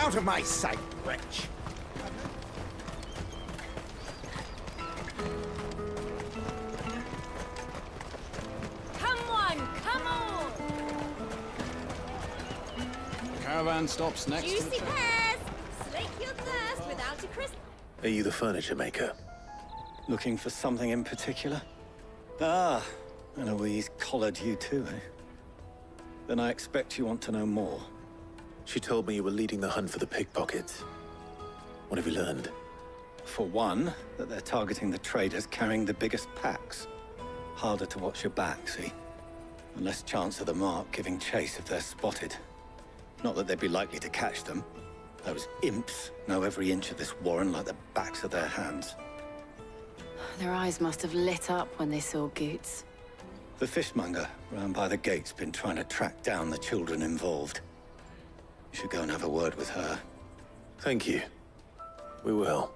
Out of my sight, wretch! Come on, come on! The caravan stops next to the Juicy train. pears! Slake your thirst without a crisp. Are you the furniture maker? Looking for something in particular? Ah, and Eloise collared you too, eh? Then I expect you want to know more. She told me you were leading the hunt for the pickpockets. What have you learned? For one, that they're targeting the traders carrying the biggest packs. Harder to watch your back, see? And less chance of the mark giving chase if they're spotted. Not that they'd be likely to catch them. Those imps know every inch of this warren like the backs of their hands. Their eyes must have lit up when they saw Goots. The fishmonger round by the gate's been trying to track down the children involved. You should go and have a word with her. Thank you. We will.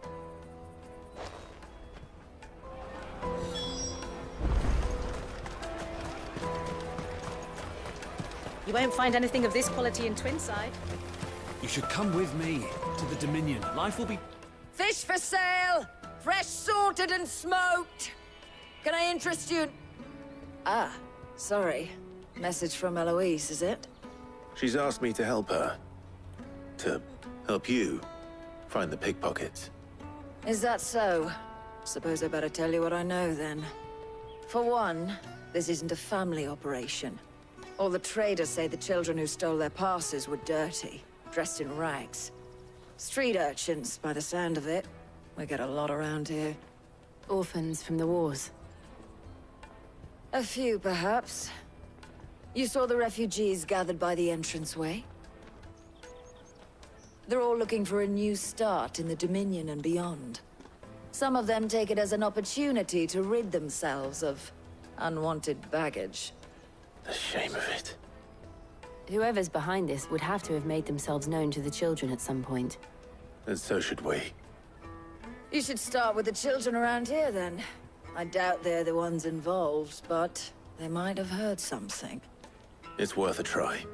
You won't find anything of this quality in Twinside. You should come with me to the Dominion. Life will be... Fish for sale! Fresh sorted and smoked! Can I interest you in... Ah, sorry. Message from Eloise, is it? She's asked me to help her. To help you find the pickpockets. Is that so? Suppose I better tell you what I know, then. For one, this isn't a family operation. All the traders say the children who stole their passes were dirty, dressed in rags. Street urchins, by the sound of it. We get a lot around here. Orphans from the wars. A few, perhaps. You saw the refugees gathered by the entranceway? They're all looking for a new start in the Dominion and beyond. Some of them take it as an opportunity to rid themselves of unwanted baggage. The shame of it. Whoever's behind this would have to have made themselves known to the children at some point. And so should we. You should start with the children around here, then. I doubt they're the ones involved, but they might have heard something. It's worth a try.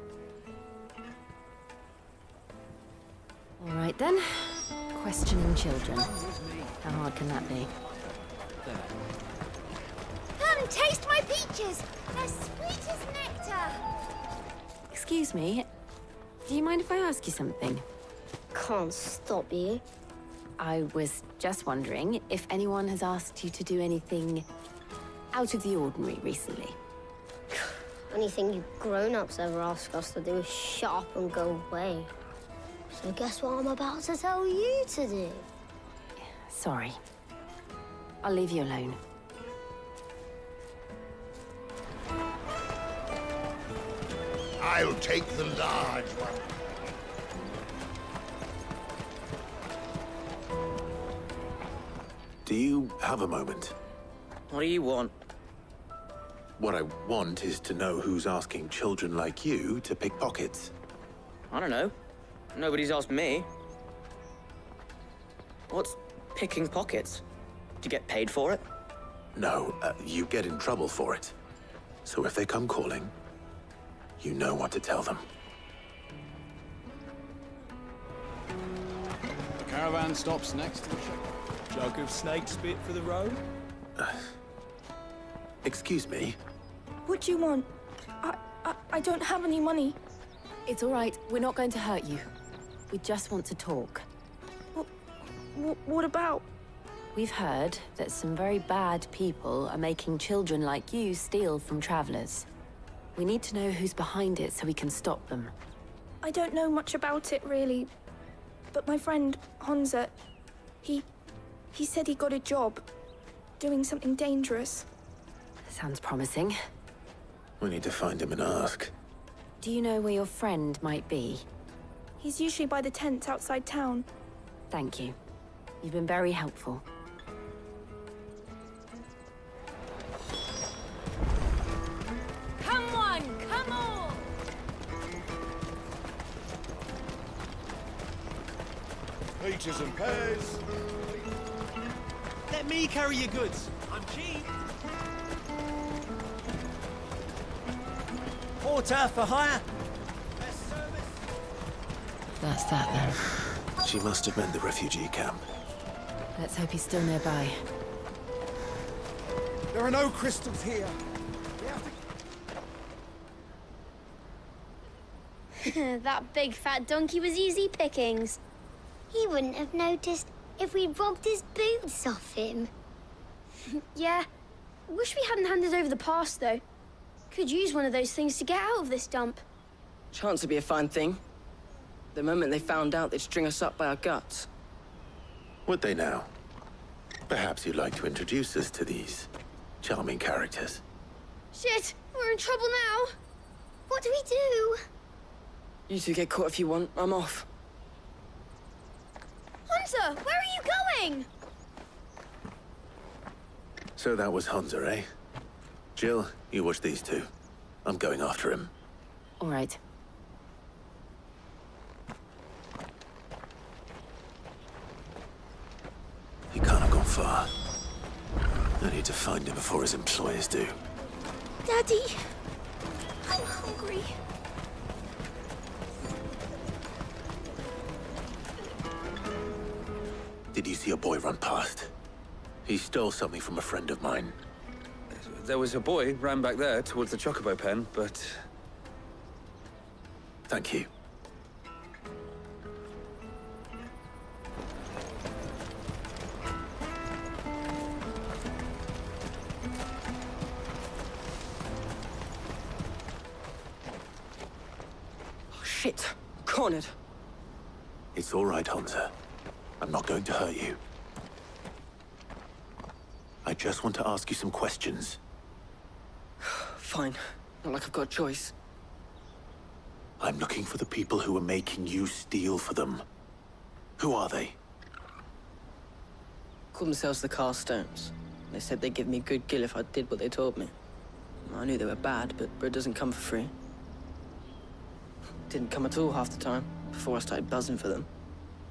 All right then. Questioning children. How hard can that be? Come, taste my peaches! They're sweet as nectar! Excuse me. Do you mind if I ask you something? Can't stop you. I was just wondering if anyone has asked you to do anything out of the ordinary recently. Anything you grown-ups ever ask us to do is shut up and go away. So guess what I'm about to tell you to do? Sorry. I'll leave you alone. I'll take the large one. Do you have a moment? What do you want? What I want is to know who's asking children like you to pick pockets. I don't know. Nobody's asked me. What's picking pockets? Do you get paid for it? No, you get in trouble for it. So if they come calling, you know what to tell them. The caravan stops next to the train. Jug of snake spit for the road? Excuse me? What do you want? I don't have any money. It's all right. We're not going to hurt you. We just want to talk. What about? We've heard that some very bad people are making children like you steal from travelers. We need to know who's behind it so we can stop them. I don't know much about it, really. But my friend, Honza, he said he got a job doing something dangerous. Sounds promising. We need to find him and ask. Do you know where your friend might be? He's usually by the tents outside town. Thank you. You've been very helpful. Come on, come on! Peaches and pears. Let me carry your goods. I'm cheap. Porter for hire. Best service. That's that then. She must have meant the refugee camp. Let's hope he's still nearby. There are no crystals here. That big fat donkey was easy pickings. He wouldn't have noticed if we'd robbed his boots off him. Yeah. Wish we hadn't handed over the pass, though. Could use one of those things to get out of this dump. Chance would be a fine thing. The moment they found out, they'd string us up by our guts. Would they now? Perhaps you'd like to introduce us to these charming characters. Shit, we're in trouble now. What do we do? You two get caught if you want. I'm off. Hunter, where are you going? So that was Hunter, eh? Jill, you watch these two. I'm going after him. All right. He can't have gone far. I need to find him before his employers do. Daddy, I'm hungry. Did you see a boy run past? He stole something from a friend of mine. There was a boy ran back there towards the chocobo pen, but... Thank you. Oh, shit. Cornered. It's all right, Hunter. I'm not going to hurt you. I just want to ask you some questions. Fine. Not like I've got a choice. I'm looking for the people who are making you steal for them. Who are they? Called themselves the Carstones. They said they'd give me good gill if I did what they told me. I knew they were bad, but bread doesn't come for free. Didn't come at all half the time, before I started buzzing for them.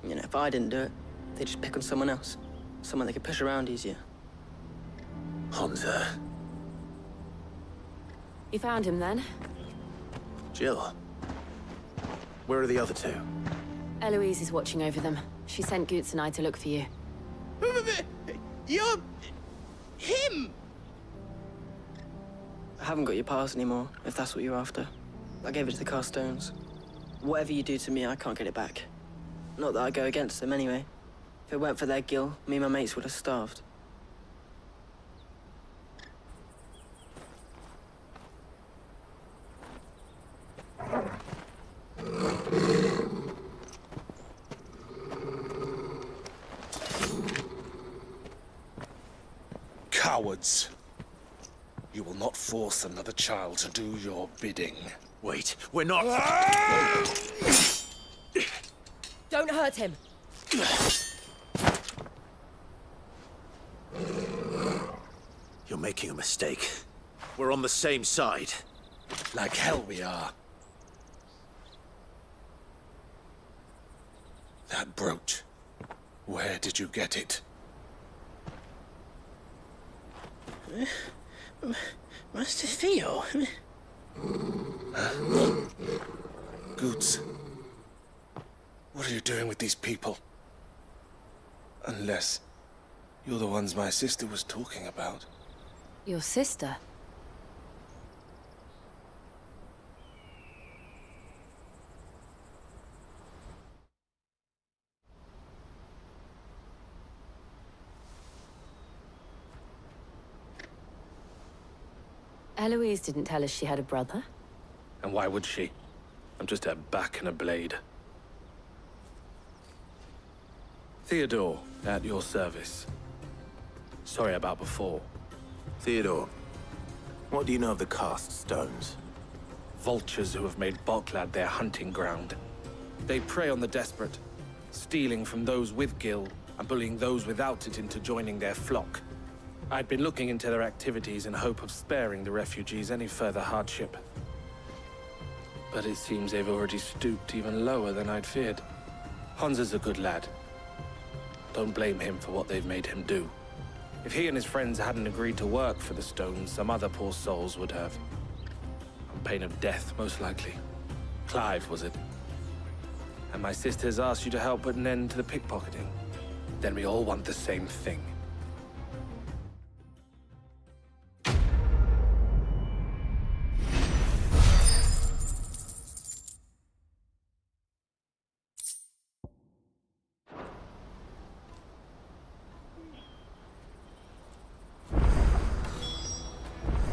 You know, if I didn't do it, they'd just pick on someone else. Someone they could push around easier. Hunter. You found him then? Jill. Where are the other two? Eloise is watching over them. She sent Goots and I to look for you. You're... him! I haven't got your pass anymore, if that's what you're after. I gave it to the Carstones. Whatever you do to me, I can't get it back. Not that I go against them anyway. If it weren't for their gill, me and my mates would have starved. Cowards. You will not force another child to do your bidding. Wait, we're not... Don't hurt him. You're making a mistake. We're on the same side. Like hell we are. That brooch. Where did you get it? Master Theo. Goots. What are you doing with these people? Unless you're the ones my sister was talking about. Your sister? Eloise didn't tell us she had a brother. And why would she? I'm just her back and a blade. Theodore, at your service. Sorry about before. Theodore, what do you know of the cast stones? Vultures who have made Boklad their hunting ground. They prey on the desperate, stealing from those with gill and bullying those without it into joining their flock. I'd been looking into their activities in hope of sparing the refugees any further hardship. But it seems they've already stooped even lower than I'd feared. Hunter's a good lad. Don't blame him for what they've made him do. If he and his friends hadn't agreed to work for the stones, some other poor souls would have. On pain of death, most likely. Clive, was it? And my sisters asked you to help put an end to the pickpocketing. Then we all want the same thing.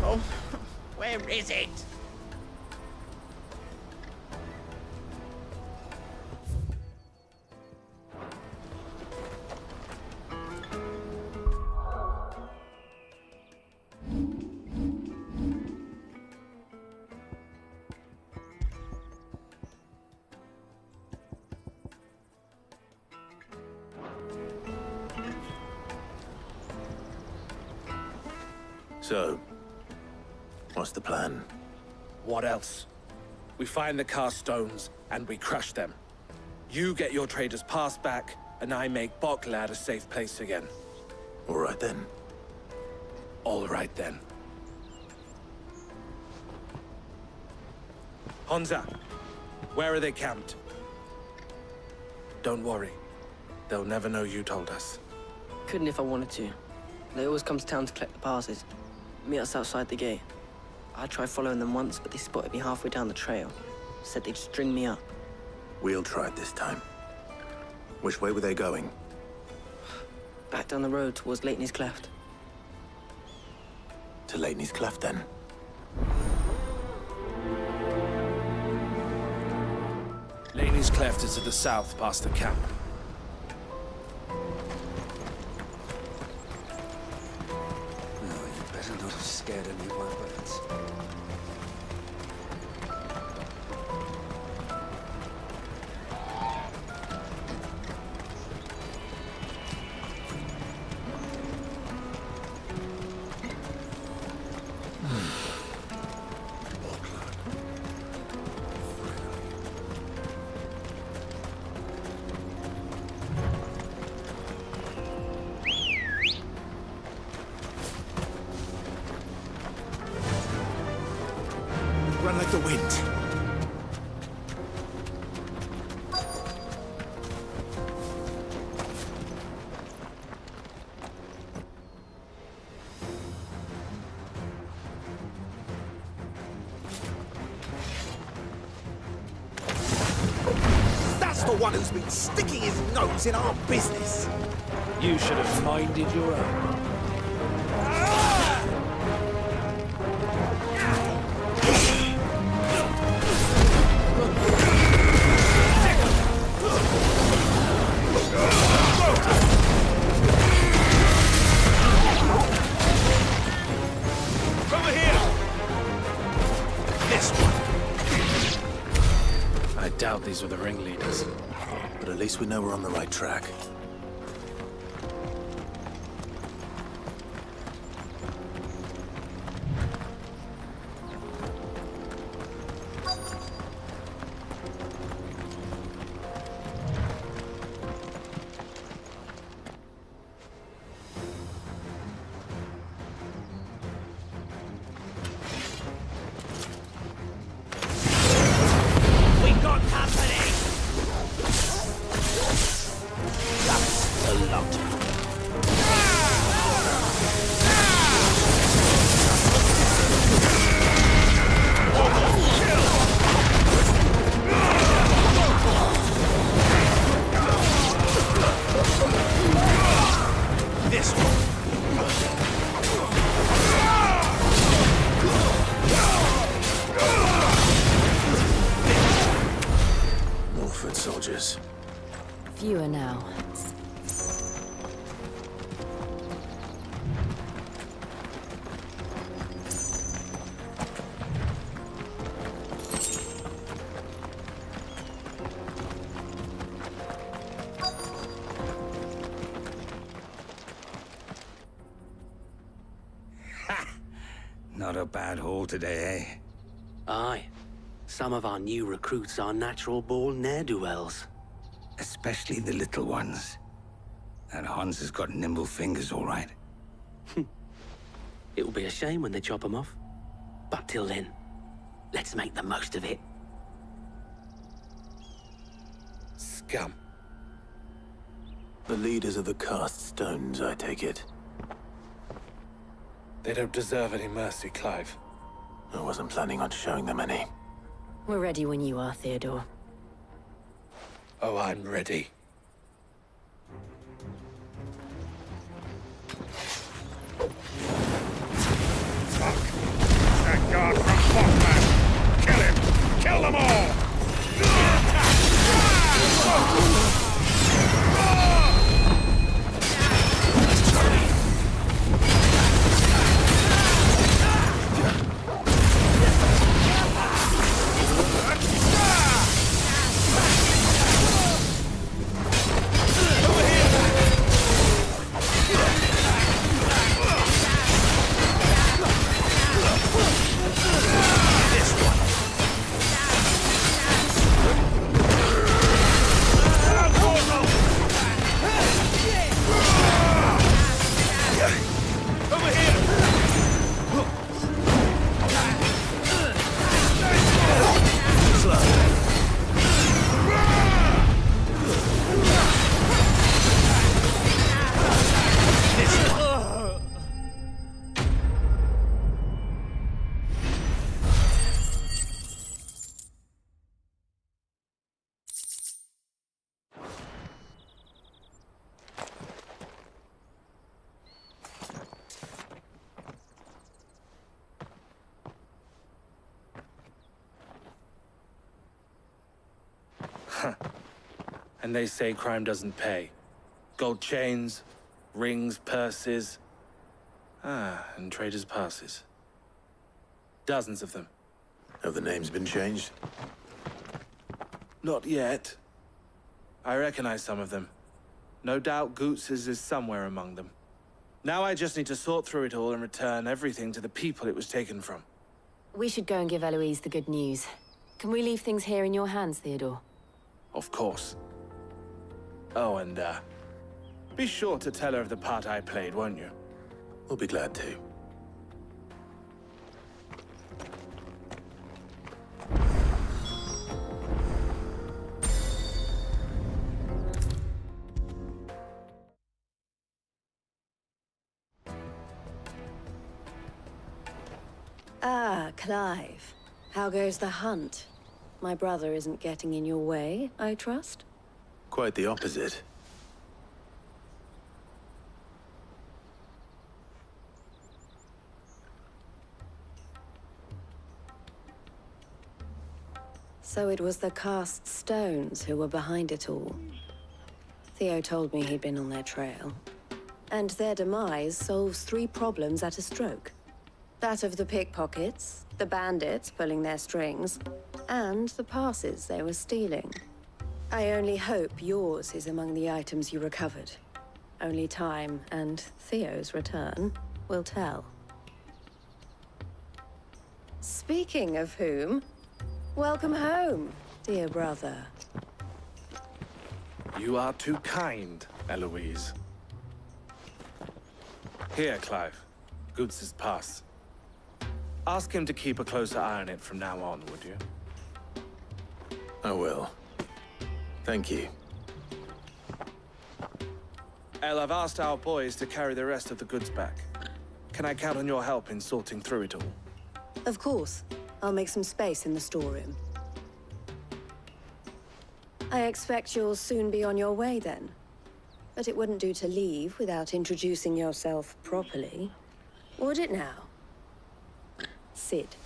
Oh, where is it? So, what's the plan? What else? We find the cast stones, and we crush them. You get your trader's pass back, and I make Boklad a safe place again. All right then. All right then. Honza, where are they camped? Don't worry. They'll never know you told us. Couldn't if I wanted to. They always come to town to collect the passes. Meet us outside the gate. I tried following them once, but they spotted me halfway down the trail. Said they'd string me up. We'll try it this time. Which way were they going? Back down the road towards Leighton's Cleft. To Leighton's Cleft, then. Laney's Cleft is to the south, past the camp. Better not have scared any of my birds. Run like the wind. That's the one who's been sticking his nose in our business. You should have minded your own. Over here! This one. I doubt these were the ringleaders. But at least we know we're on the right track. We got company! That's a lot. This one. More foot soldiers. Fewer now. Not a bad haul today, eh? Aye. Some of our new recruits are natural-born ne'er-do-wells. Especially the little ones. That Hans has got nimble fingers, all right. It'll be a shame when they chop them off. But till then, let's make the most of it. Gum. The leaders of the cast stones, I take it. They don't deserve any mercy, Clive. I wasn't planning on showing them any. We're ready when you are, Theodore. Oh, I'm ready. That guard from Botland! Kill him! Kill them all! And they say crime doesn't pay. Gold chains, rings, purses. And traders' passes. Dozens of them. Have the names been changed? Not yet. I recognize some of them. No doubt Goots's is somewhere among them. Now I just need to sort through it all and return everything to the people it was taken from. We should go and give Eloise the good news. Can we leave things here in your hands, Theodore? Of course. Oh, and, be sure to tell her of the part I played, won't you? We'll be glad to. Ah, Clive. How goes the hunt? My brother isn't getting in your way, I trust? Quite the opposite. So it was the cast stones who were behind it all. Theo told me he'd been on their trail. And their demise solves 3 problems at a stroke. That of the pickpockets, the bandits pulling their strings, and the passes they were stealing. I only hope yours is among the items you recovered. Only time and Theo's return will tell. Speaking of whom, welcome home, dear brother. You are too kind, Eloise. Here, Clive. Goots's pass. Ask him to keep a closer eye on it from now on, would you? I will. Thank you. El, I've asked our boys to carry the rest of the goods back. Can I count on your help in sorting through it all? Of course. I'll make some space in the storeroom. I expect you'll soon be on your way then. But it wouldn't do to leave without introducing yourself properly. Would it now? Sid.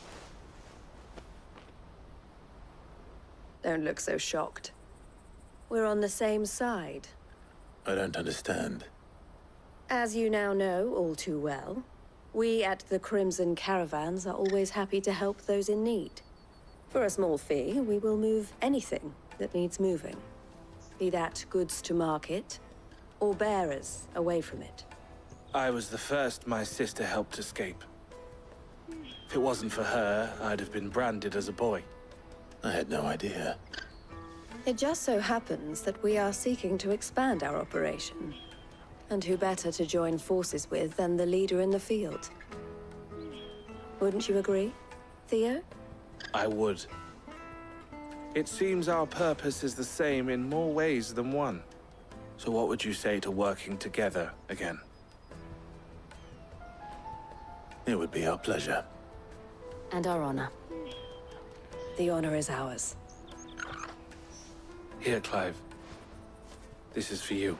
Don't look so shocked. We're on the same side. I don't understand. As you now know all too well, we at the Crimson Caravans are always happy to help those in need. For a small fee, we will move anything that needs moving. Be that goods to market, or bearers away from it. I was the first my sister helped escape. If it wasn't for her, I'd have been branded as a boy. I had no idea. It just so happens that we are seeking to expand our operation. And who better to join forces with than the leader in the field? Wouldn't you agree, Theo? I would. It seems our purpose is the same in more ways than one. So what would you say to working together again? It would be our pleasure. And our honor. The honor is ours. Here, Clive. This is for you.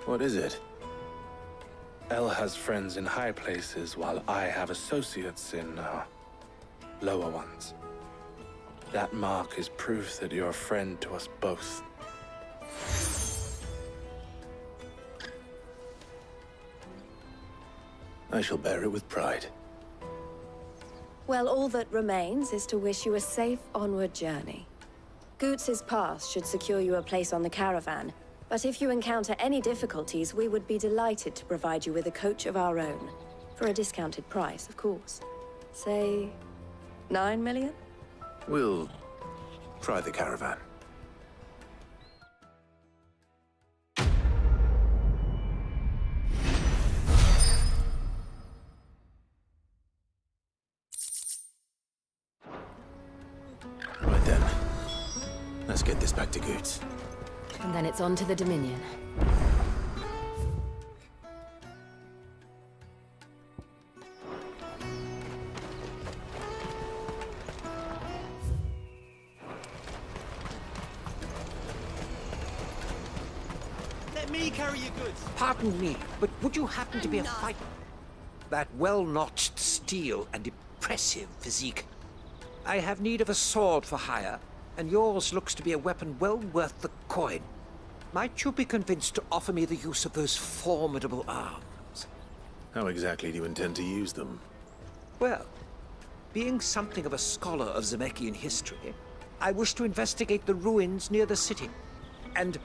What is it? El has friends in high places, while I have associates in, lower ones. That mark is proof that you're a friend to us both. I shall bear it with pride. Well, all that remains is to wish you a safe onward journey. Goots's pass should secure you a place on the caravan, but if you encounter any difficulties, we would be delighted to provide you with a coach of our own. For a discounted price, of course. Say, 9 million? We'll try the caravan. Right then. Let's get this back to Goots. And then it's on to the Dominion. Let me carry your goods. Pardon me, but would you happen to be a fighter? That well-notched steel and impressive physique. I have need of a sword for hire, and yours looks to be a weapon well worth the coin. Might you be convinced to offer me the use of those formidable arms? How exactly do you intend to use them? Well, being something of a scholar of Zemeckis history, I wish to investigate the ruins near the city. And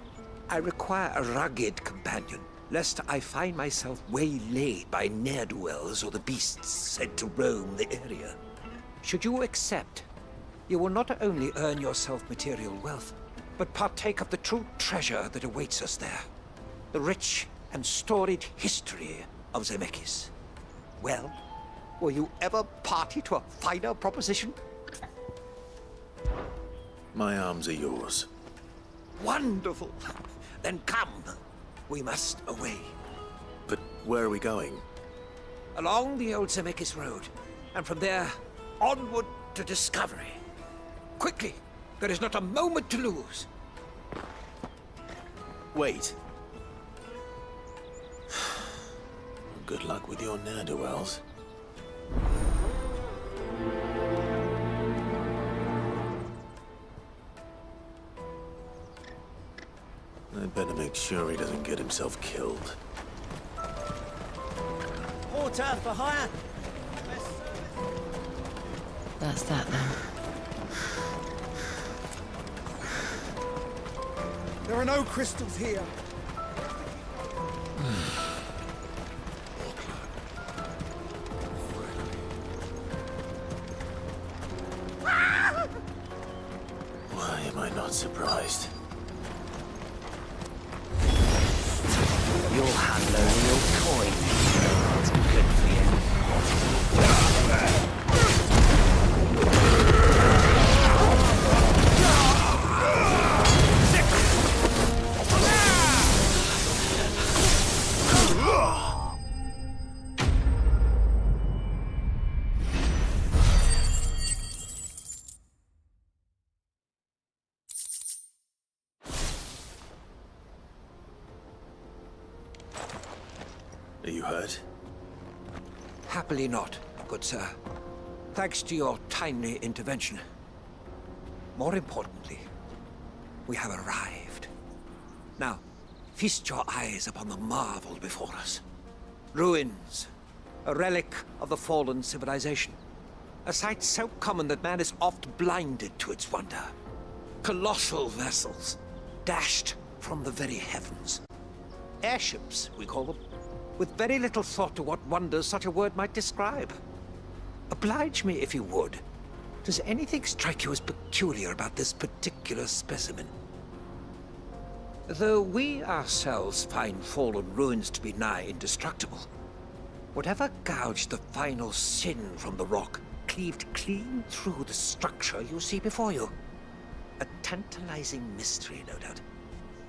I require a rugged companion, lest I find myself waylaid by ne'er-do-wells or the beasts said to roam the area. Should you accept, you will not only earn yourself material wealth, but partake of the true treasure that awaits us there. The rich and storied history of Zemeckis. Well, were you ever party to a finer proposition? My arms are yours. Wonderful! Then come. We must away. But where are we going? Along the old Zemeckis Road, and from there, onward to discovery. Quickly! There is not a moment to lose. Wait. Good luck with your ne'er-do-wells. I'd better make sure he doesn't get himself killed. Porter for hire. That's that then. There are no crystals here. Why am I not surprised? You'll handle only your coin. It's good for you. Are you hurt? Happily not, good sir. Thanks to your timely intervention. More importantly, we have arrived. Now, feast your eyes upon the marvel before us. Ruins, a relic of the fallen civilization. A sight so common that man is oft blinded to its wonder. Colossal vessels, dashed from the very heavens. Airships, we call them, with very little thought to what wonders such a word might describe. Oblige me if you would. Does anything strike you as peculiar about this particular specimen? Though we ourselves find fallen ruins to be nigh indestructible, Whatever gouged the final sin from the rock cleaved clean through the structure you see before you. A tantalizing mystery, no doubt,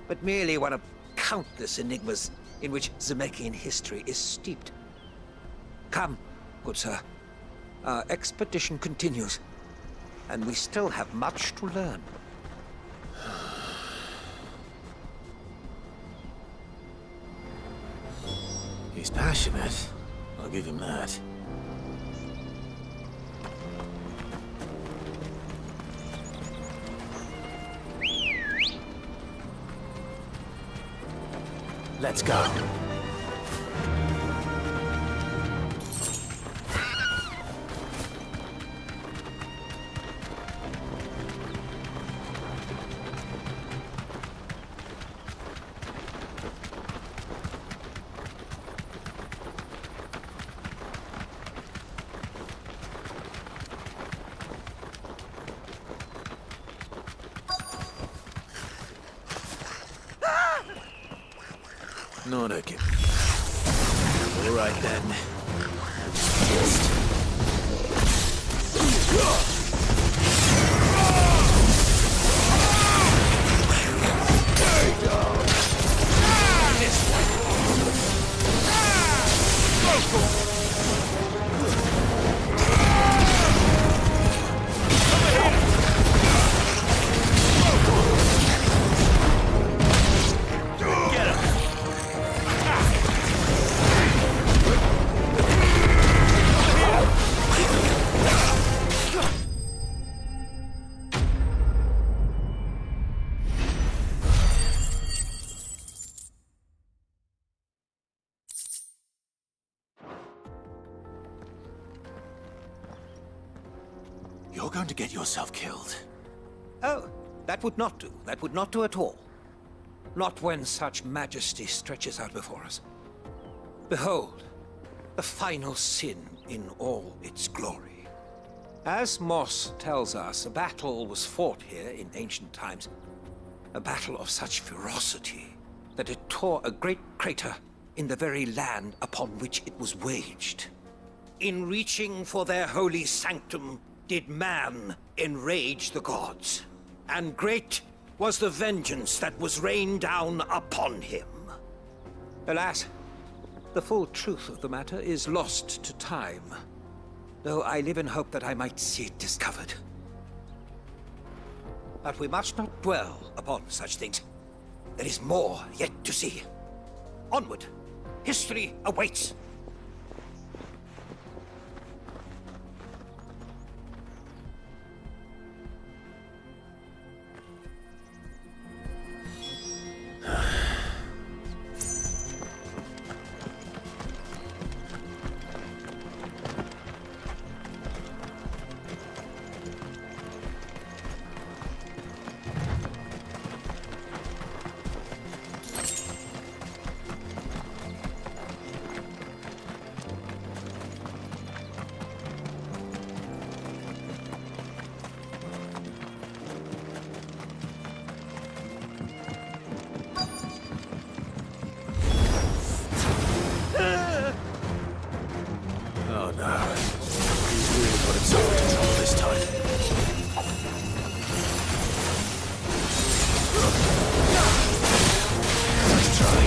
but merely one of countless enigmas in which Zemeckis history is steeped. Come, good sir. Our expedition continues, and we still have much to learn. He's passionate. I'll give him that. Let's go. Not again. All right then. You're going to get yourself killed. Oh, that would not do. That would not do at all. Not when such majesty stretches out before us. Behold, the final sin in all its glory. As Moss tells us, a battle was fought here in ancient times. A battle of such ferocity that it tore a great crater in the very land upon which it was waged. In reaching for their holy sanctum, did man enrage the gods, and great was the vengeance that was rained down upon him. Alas, the full truth of the matter is lost to time, though I live in hope that I might see it discovered. But we must not dwell upon such things. There is more yet to see. Onward! History awaits! Oh no. He's really got himself into trouble this time. Nice try.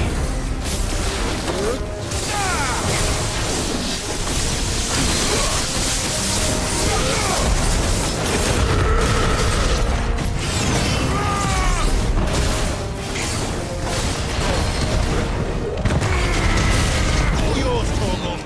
Yours, Torgal.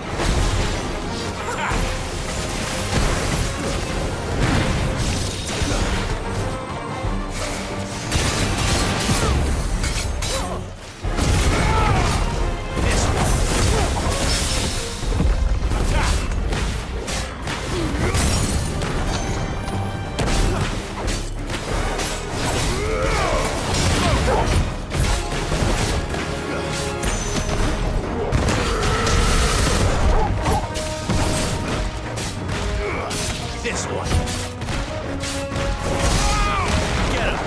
This one. Get him.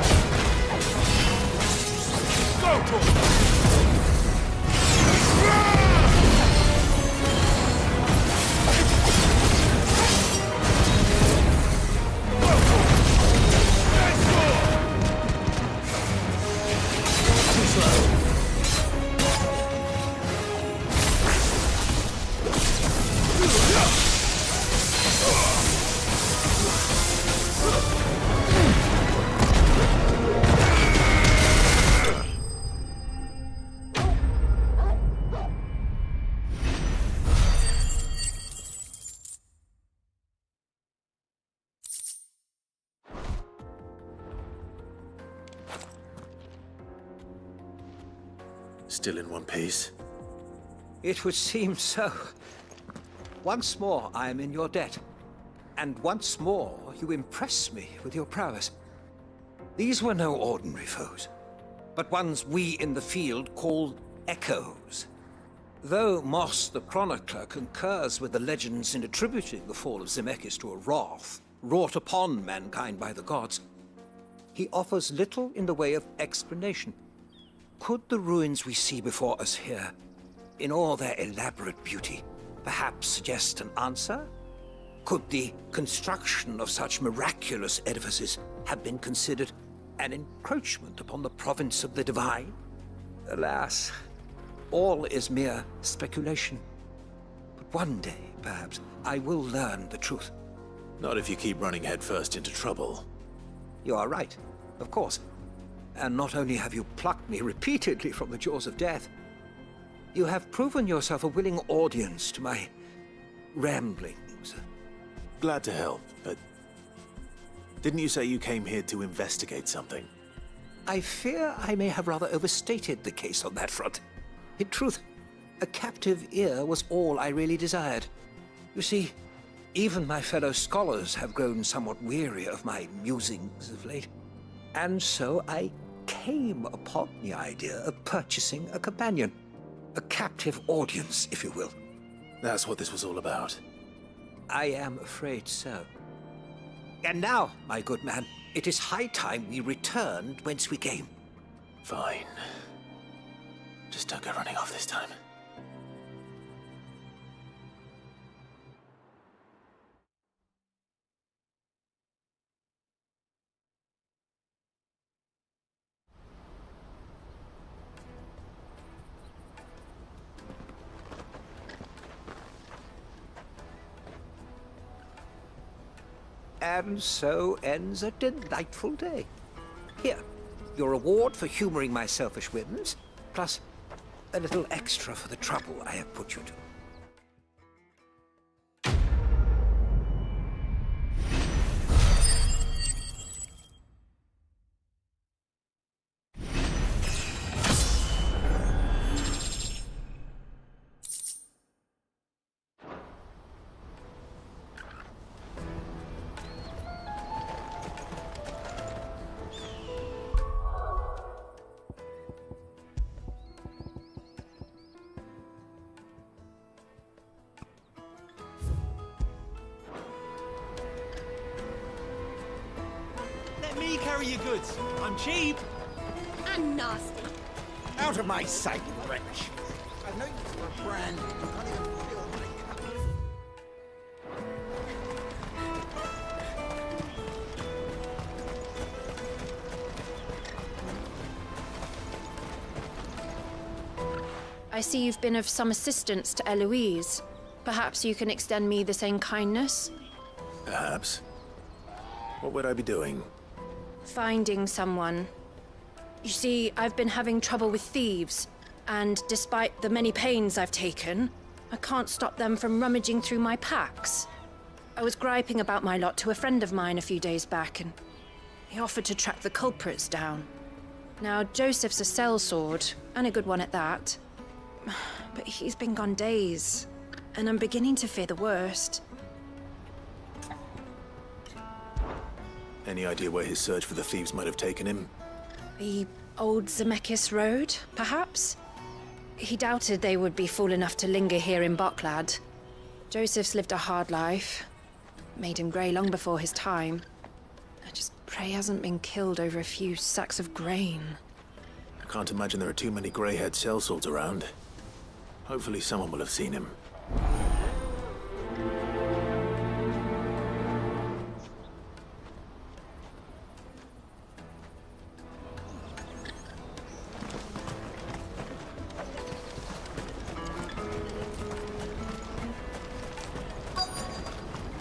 Go, Torgal. Still in one piece? It would seem so. Once more, I am in your debt. And once more, you impress me with your prowess. These were no ordinary foes, but ones we in the field call echoes. Though Moss the Chronicler concurs with the legends in attributing the fall of Zemeckis to a wrath wrought upon mankind by the gods, he offers little in the way of explanation. Could the ruins we see before us here, in all their elaborate beauty, perhaps suggest an answer? Could the construction of such miraculous edifices have been considered an encroachment upon the province of the divine? Alas, all is mere speculation. But one day, perhaps, I will learn the truth. Not if you keep running headfirst into trouble. You are right, of course. And not only have you plucked me repeatedly from the jaws of death, you have proven yourself a willing audience to my ramblings. Glad to help, but didn't you say you came here to investigate something? I fear I may have rather overstated the case on that front. In truth, a captive ear was all I really desired. You see, even my fellow scholars have grown somewhat weary of my musings of late. And so I came upon the idea of purchasing a companion. A captive audience, if you will. That's what this was all about. I am afraid so. And now, my good man, it is high time we returned whence we came. Fine. Just don't go running off this time. And so ends a delightful day. Here, your reward for humoring my selfish whims, plus a little extra for the trouble I have put you to. Let me carry your goods. I'm cheap. And nasty. Out of my sight, you wretch. I've no use for a brand. You can't even feel my cup. I see you've been of some assistance to Eloise. Perhaps you can extend me the same kindness? Perhaps. What would I be doing? Finding someone. You see, I've been having trouble with thieves, and despite the many pains I've taken, I can't stop them from rummaging through my packs. I was griping about my lot to a friend of mine a few days back, and he offered to track the culprits down. Now, Joseph's a sellsword, and a good one at that. But he's been gone days, and I'm beginning to fear the worst. Any idea where his search for the thieves might have taken him? The old Zemeckis Road, perhaps? He doubted they would be fool enough to linger here in Boklad. Joseph's lived a hard life. Made him grey long before his time. I just pray he hasn't been killed over a few sacks of grain. I can't imagine there are too many grey-haired sellswords around. Hopefully someone will have seen him.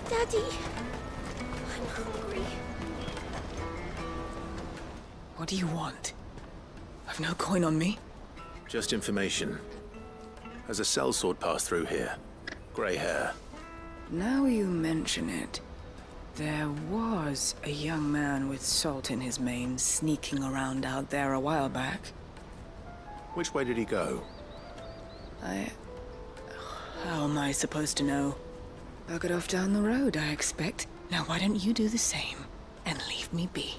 Daddy, I'm hungry. What do you want? I've no coin on me. Just information. Has a sellsword passed through here? Grey hair. Now you mention it, there was a young man with salt in his mane sneaking around out there a while back. Which way did he go? How am I supposed to know? Buggered off down the road, I expect. Now why don't you do the same and leave me be?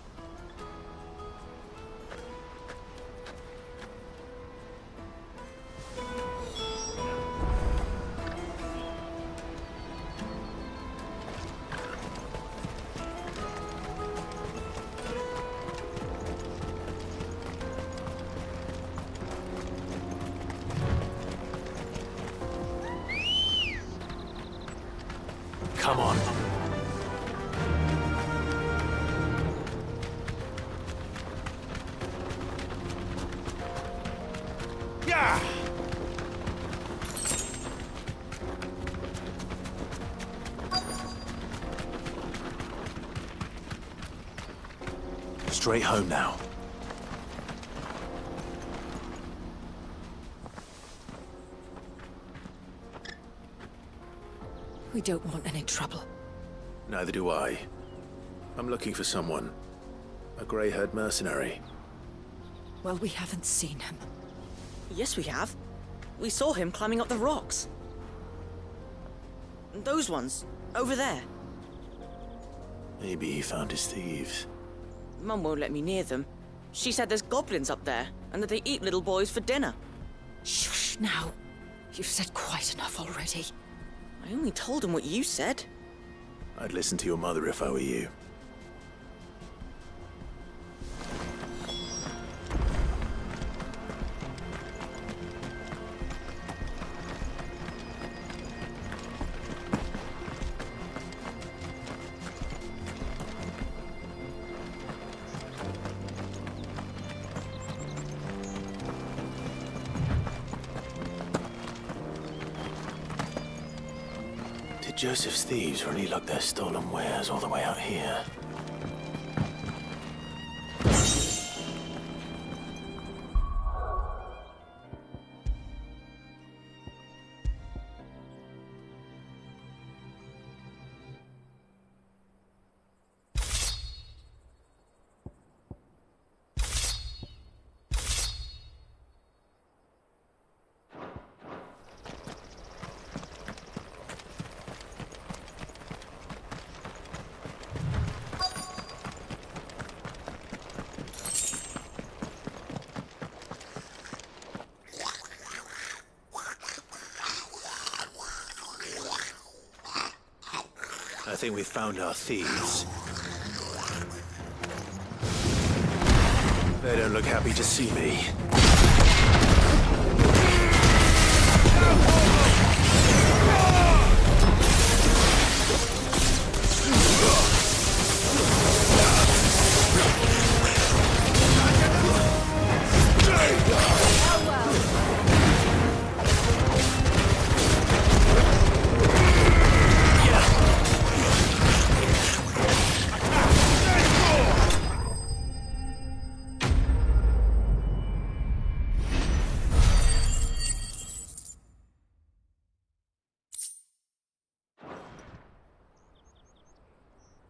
Come on. Yeah! Straight home now. We don't want any trouble. Neither do I. I'm looking for someone. A grey-haired mercenary. Well, we haven't seen him. Yes, we have. We saw him climbing up the rocks. Those ones, over there. Maybe he found his thieves. Mum won't let me near them. She said there's goblins up there, and that they eat little boys for dinner. Shush, now. You've said quite enough already. I only told him what you said. I'd listen to your mother if I were you. Did Joseph's thieves really lug their stolen wares all the way out here? I think we found our thieves. They don't look happy to see me.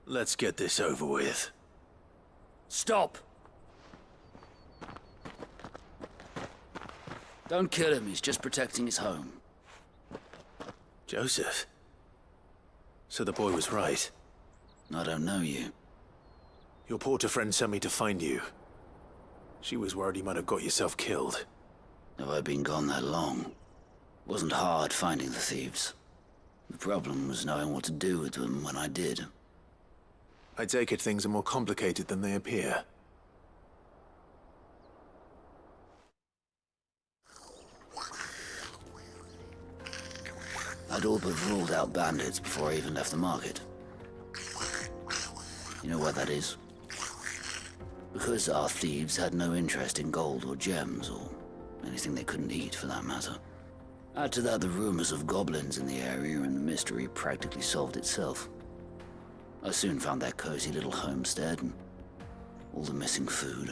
Let's get this over with. Stop! Don't kill him, he's just protecting his home. Joseph? So the boy was right. I don't know you. Your porter friend sent me to find you. She was worried you might have got yourself killed. Have I been gone that long? Wasn't hard finding the thieves. The problem was knowing what to do with them when I did. I take it things are more complicated than they appear. I'd all but ruled out bandits before I even left the market. You know why that is? Because our thieves had no interest in gold or gems, or anything they couldn't eat for that matter. Add to that the rumors of goblins in the area, and the mystery practically solved itself. I soon found their cozy little homestead and all the missing food.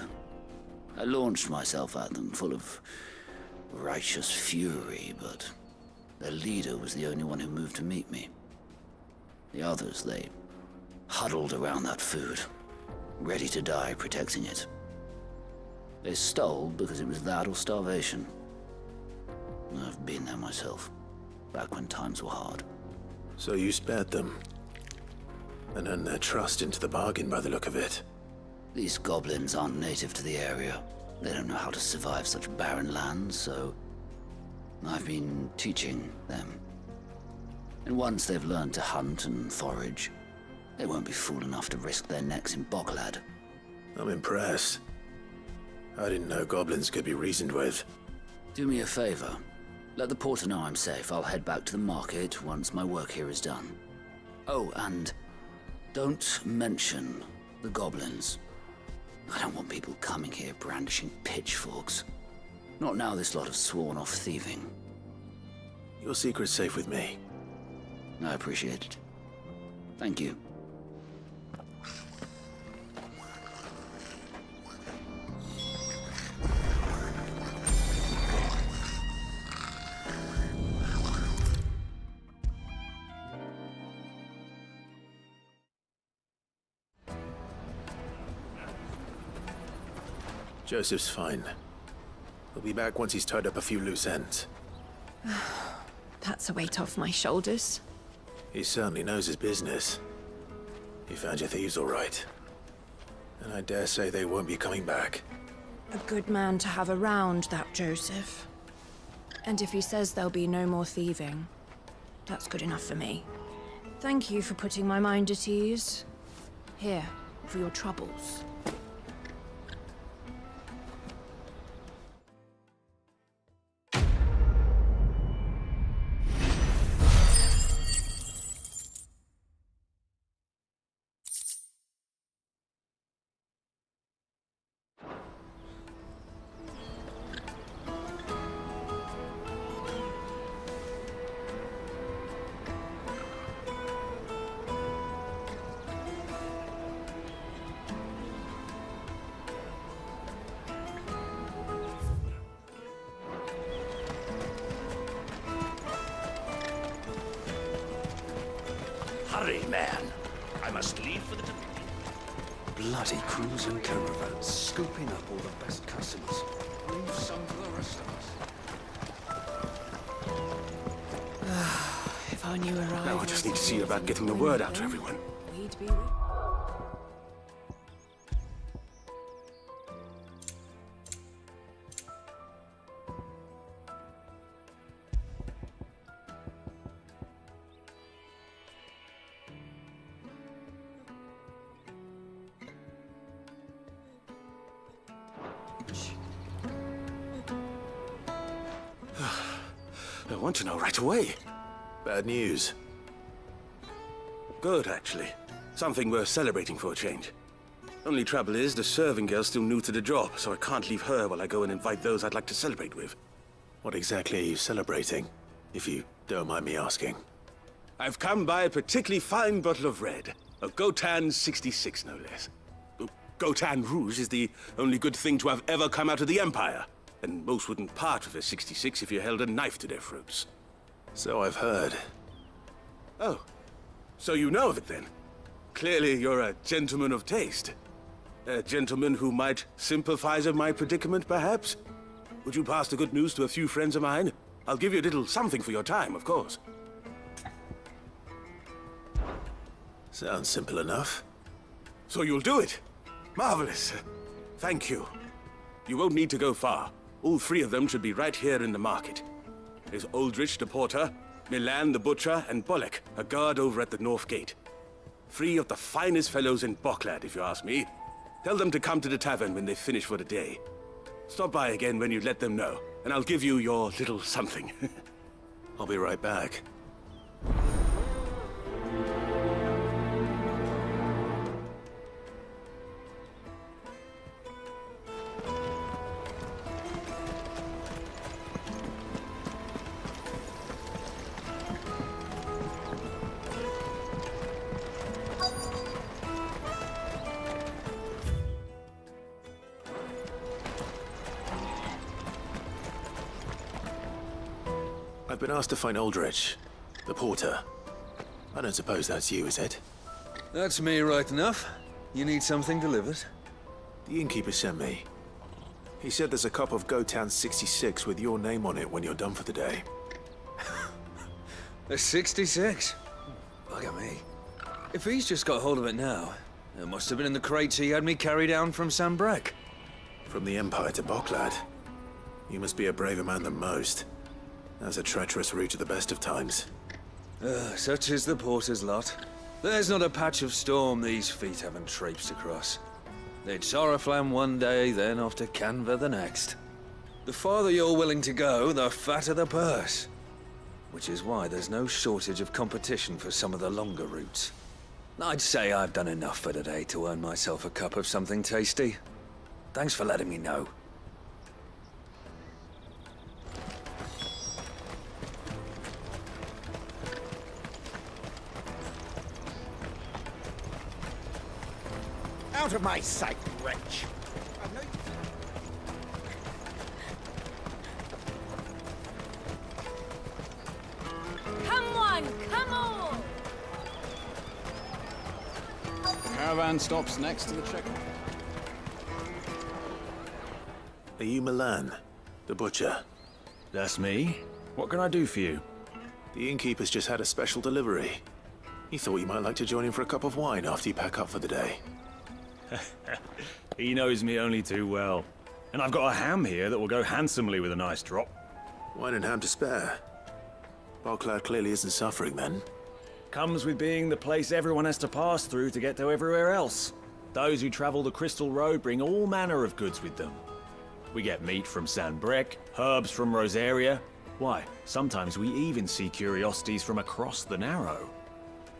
I launched myself at them, full of righteous fury, but their leader was the only one who moved to meet me. The others, they huddled around that food, ready to die protecting it. They stole because it was that or starvation. I've been there myself, back when times were hard. So you spared them, and earned their trust into the bargain by the look of it. These goblins aren't native to the area. They don't know how to survive such barren lands, so I've been teaching them. And once they've learned to hunt and forage, they won't be fool enough to risk their necks in Bocklad. I'm impressed. I didn't know goblins could be reasoned with. Do me a favor. Let the porter know I'm safe. I'll head back to the market once my work here is done. Oh, and don't mention the goblins. I don't want people coming here brandishing pitchforks. Not now this lot have sworn off thieving. Your secret's safe with me. I appreciate it. Thank you. Joseph's fine. He'll be back once he's tied up a few loose ends. That's a weight off my shoulders. He certainly knows his business. He found your thieves all right. And I dare say they won't be coming back. A good man to have around, that Joseph. And if he says there'll be no more thieving, that's good enough for me. Thank you for putting my mind at ease. Here, for your troubles. Hurry, man. I must leave for the... Bloody crews and caravans, scooping up all the best customers. Leave some for the rest of us. If I knew arrivals... Now I just need to see about getting the word out to everyone. We'd be... I want to know right away. Bad news. Good, actually. Something worth celebrating for a change. Only trouble is, the serving girl's still new to the job, so I can't leave her while I go and invite those I'd like to celebrate with. What exactly are you celebrating, if you don't mind me asking? I've come by a particularly fine bottle of red. A Gotan 66, no less. Gotan Rouge is the only good thing to have ever come out of the Empire. And most wouldn't part with a 66 if you held a knife to their throats. So I've heard. Oh, so you know of it then? Clearly you're a gentleman of taste. A gentleman who might sympathize with my predicament, perhaps? Would you pass the good news to a few friends of mine? I'll give you a little something for your time, of course. Sounds simple enough. So you'll do it? Marvelous. Thank you. You won't need to go far. All three of them should be right here in the market. There's Aldrich, the porter, Milan, the butcher, and Bolek, a guard over at the north gate. Three of the finest fellows in Bocklad, if you ask me. Tell them to come to the tavern when they finish for the day. Stop by again when you let them know, and I'll give you your little something. I'll be right back. I've been asked to find Aldrich, the porter. I don't suppose that's you, is it? That's me right enough. You need something delivered? The innkeeper sent me. He said there's a cup of Gotan 66 with your name on it when you're done for the day. A 66? Bugger me. If he's just got hold of it now, it must have been in the crates he had me carry down from Sambrek. From the Empire to Boklad. You must be a braver man than most. That's a treacherous route at the best of times. Such is the porter's lot. There's not a patch of storm these feet haven't traipsed across. It's Oriflamme one day, then off to Canva the next. The farther you're willing to go, the fatter the purse. Which is why there's no shortage of competition for some of the longer routes. I'd say I've done enough for today to earn myself a cup of something tasty. Thanks for letting me know. Out of my sight, wretch! I've no... Come on, come on! The caravan stops next to the checkpoint. Are you Milan, the butcher? That's me. What can I do for you? The innkeeper's just had a special delivery. He thought you might like to join him for a cup of wine after you pack up for the day. He knows me only too well. And I've got a ham here that will go handsomely with a nice drop. Wine and ham to spare. Boklad clearly isn't suffering then. Comes with being the place everyone has to pass through to get to everywhere else. Those who travel the Crystal Road bring all manner of goods with them. We get meat from Sambrek, herbs from Rosaria. Why, sometimes we even see curiosities from across the Narrow.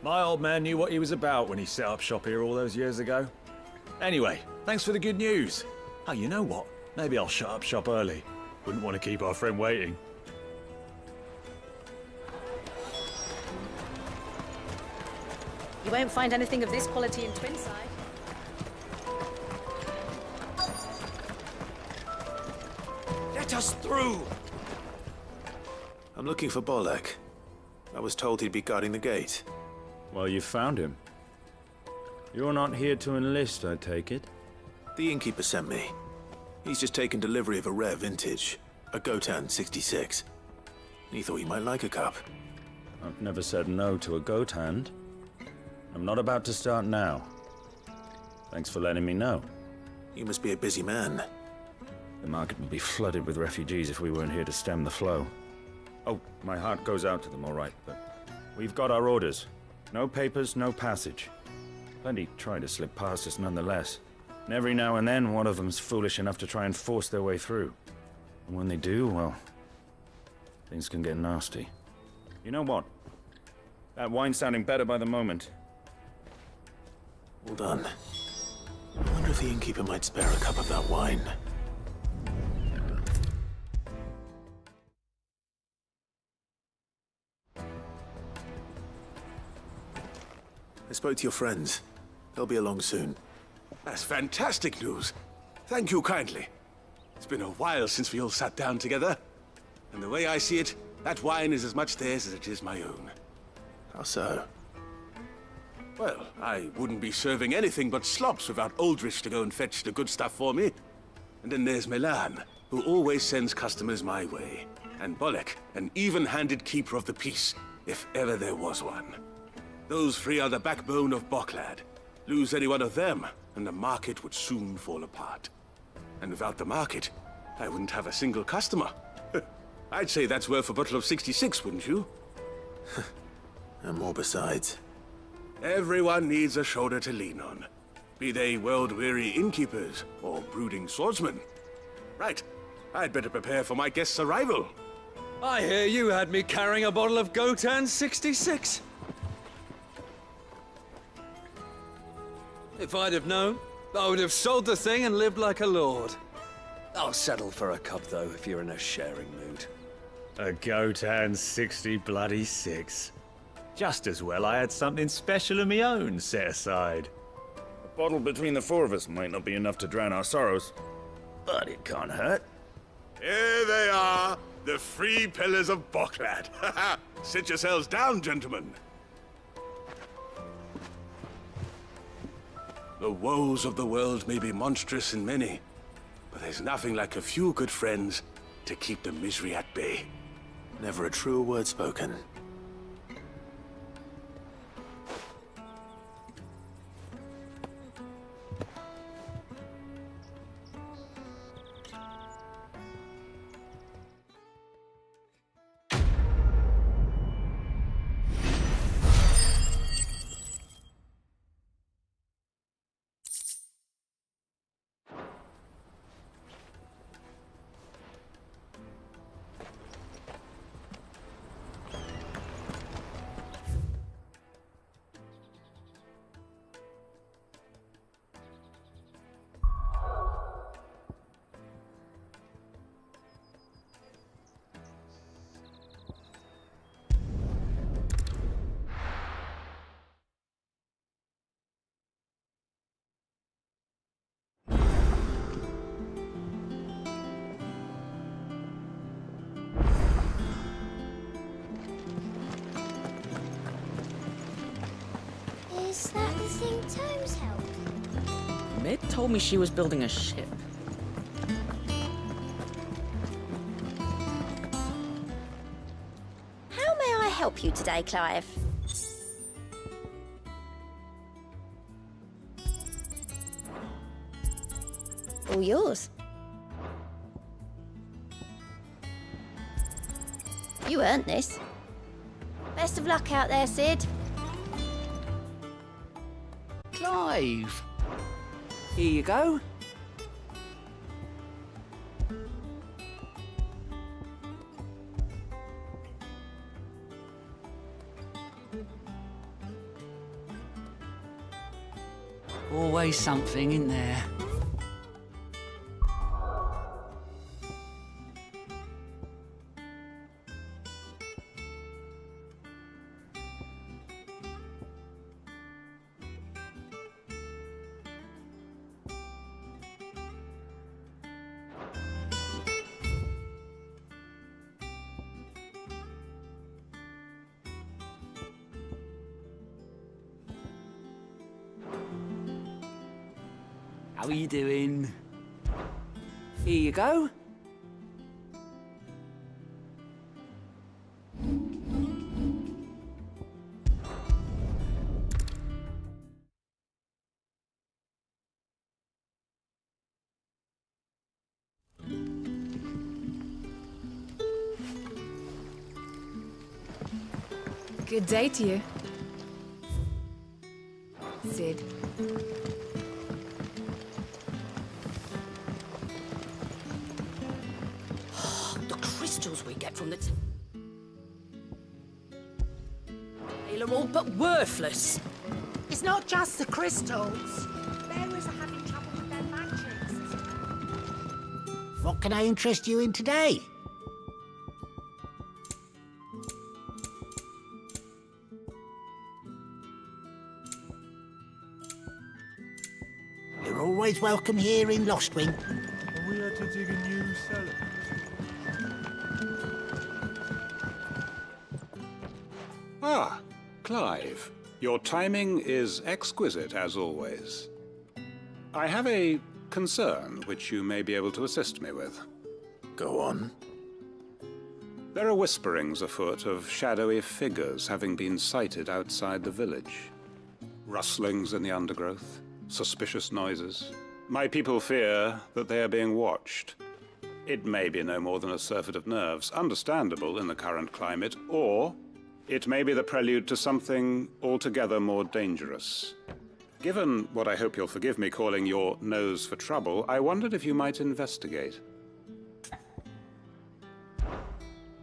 My old man knew what he was about when he set up shop here all those years ago. Anyway, thanks for the good news. Oh, you know what? Maybe I'll shut up shop early. Wouldn't want to keep our friend waiting. You won't find anything of this quality in Twinside. Let us through! I'm looking for Bolek. I was told he'd be guarding the gate. Well, you found him. You're not here to enlist, I take it? The innkeeper sent me. He's just taken delivery of a rare vintage, a Gotan 66. He thought you might like a cup. I've never said no to a goat hand. I'm not about to start now. Thanks for letting me know. You must be a busy man. The market would be flooded with refugees if we weren't here to stem the flow. Oh, my heart goes out to them, all right, but we've got our orders. No papers, no passage. Plenty try to slip past us nonetheless. And every now and then, one of them's foolish enough to try and force their way through. And when they do, well, things can get nasty. You know what? That wine's sounding better by the moment. Well done. I wonder if the innkeeper might spare a cup of that wine. I spoke to your friends. They'll be along soon. That's fantastic news. Thank you kindly. It's been a while since we all sat down together. And the way I see it, that wine is as much theirs as it is my own. How so? Well, I wouldn't be serving anything but slops without Aldrich to go and fetch the good stuff for me. And then there's Milan, who always sends customers my way. And Bolek, an even-handed keeper of the peace, if ever there was one. Those three are the backbone of Boklad. Lose any one of them, and the market would soon fall apart. And without the market, I wouldn't have a single customer. I'd say that's worth a bottle of 66, wouldn't you? And more besides. Everyone needs a shoulder to lean on. Be they world-weary innkeepers or brooding swordsmen. Right, I'd better prepare for my guest's arrival. I hear you had me carrying a bottle of Gotan 66. If I'd have known, I would have sold the thing and lived like a lord. I'll settle for a cup, though, if you're in a sharing mood. A Gotan 66. Just as well I had something special of my own set aside. A bottle between the four of us might not be enough to drown our sorrows, but it can't hurt. Here they are, the three pillars of Boklad. Sit yourselves down, gentlemen. The woes of the world may be monstrous in many, but there's nothing like a few good friends to keep the misery at bay. Never a truer word spoken. Is that the thing Tomes held? Mid told me she was building a ship. How may I help you today, Clive? All yours. You earned this. Best of luck out there, Sid. Clive! Here you go. Always something in there. How are you doing? Here you go. Good day to you. Sid. The crystals we get from the... They are all but worthless. It's not just the crystals. Bearers are having trouble with their magics. What can I interest you in today? You're always welcome here in Lostwing. Are we had to dig a new cellar? Ah, Clive. Your timing is exquisite, as always. I have a concern which you may be able to assist me with. Go on. There are whisperings afoot of shadowy figures having been sighted outside the village. Rustlings in the undergrowth, suspicious noises. My people fear that they are being watched. It may be no more than a surfeit of nerves, understandable in the current climate, or it may be the prelude to something altogether more dangerous. Given what I hope you'll forgive me calling your nose for trouble, I wondered if you might investigate.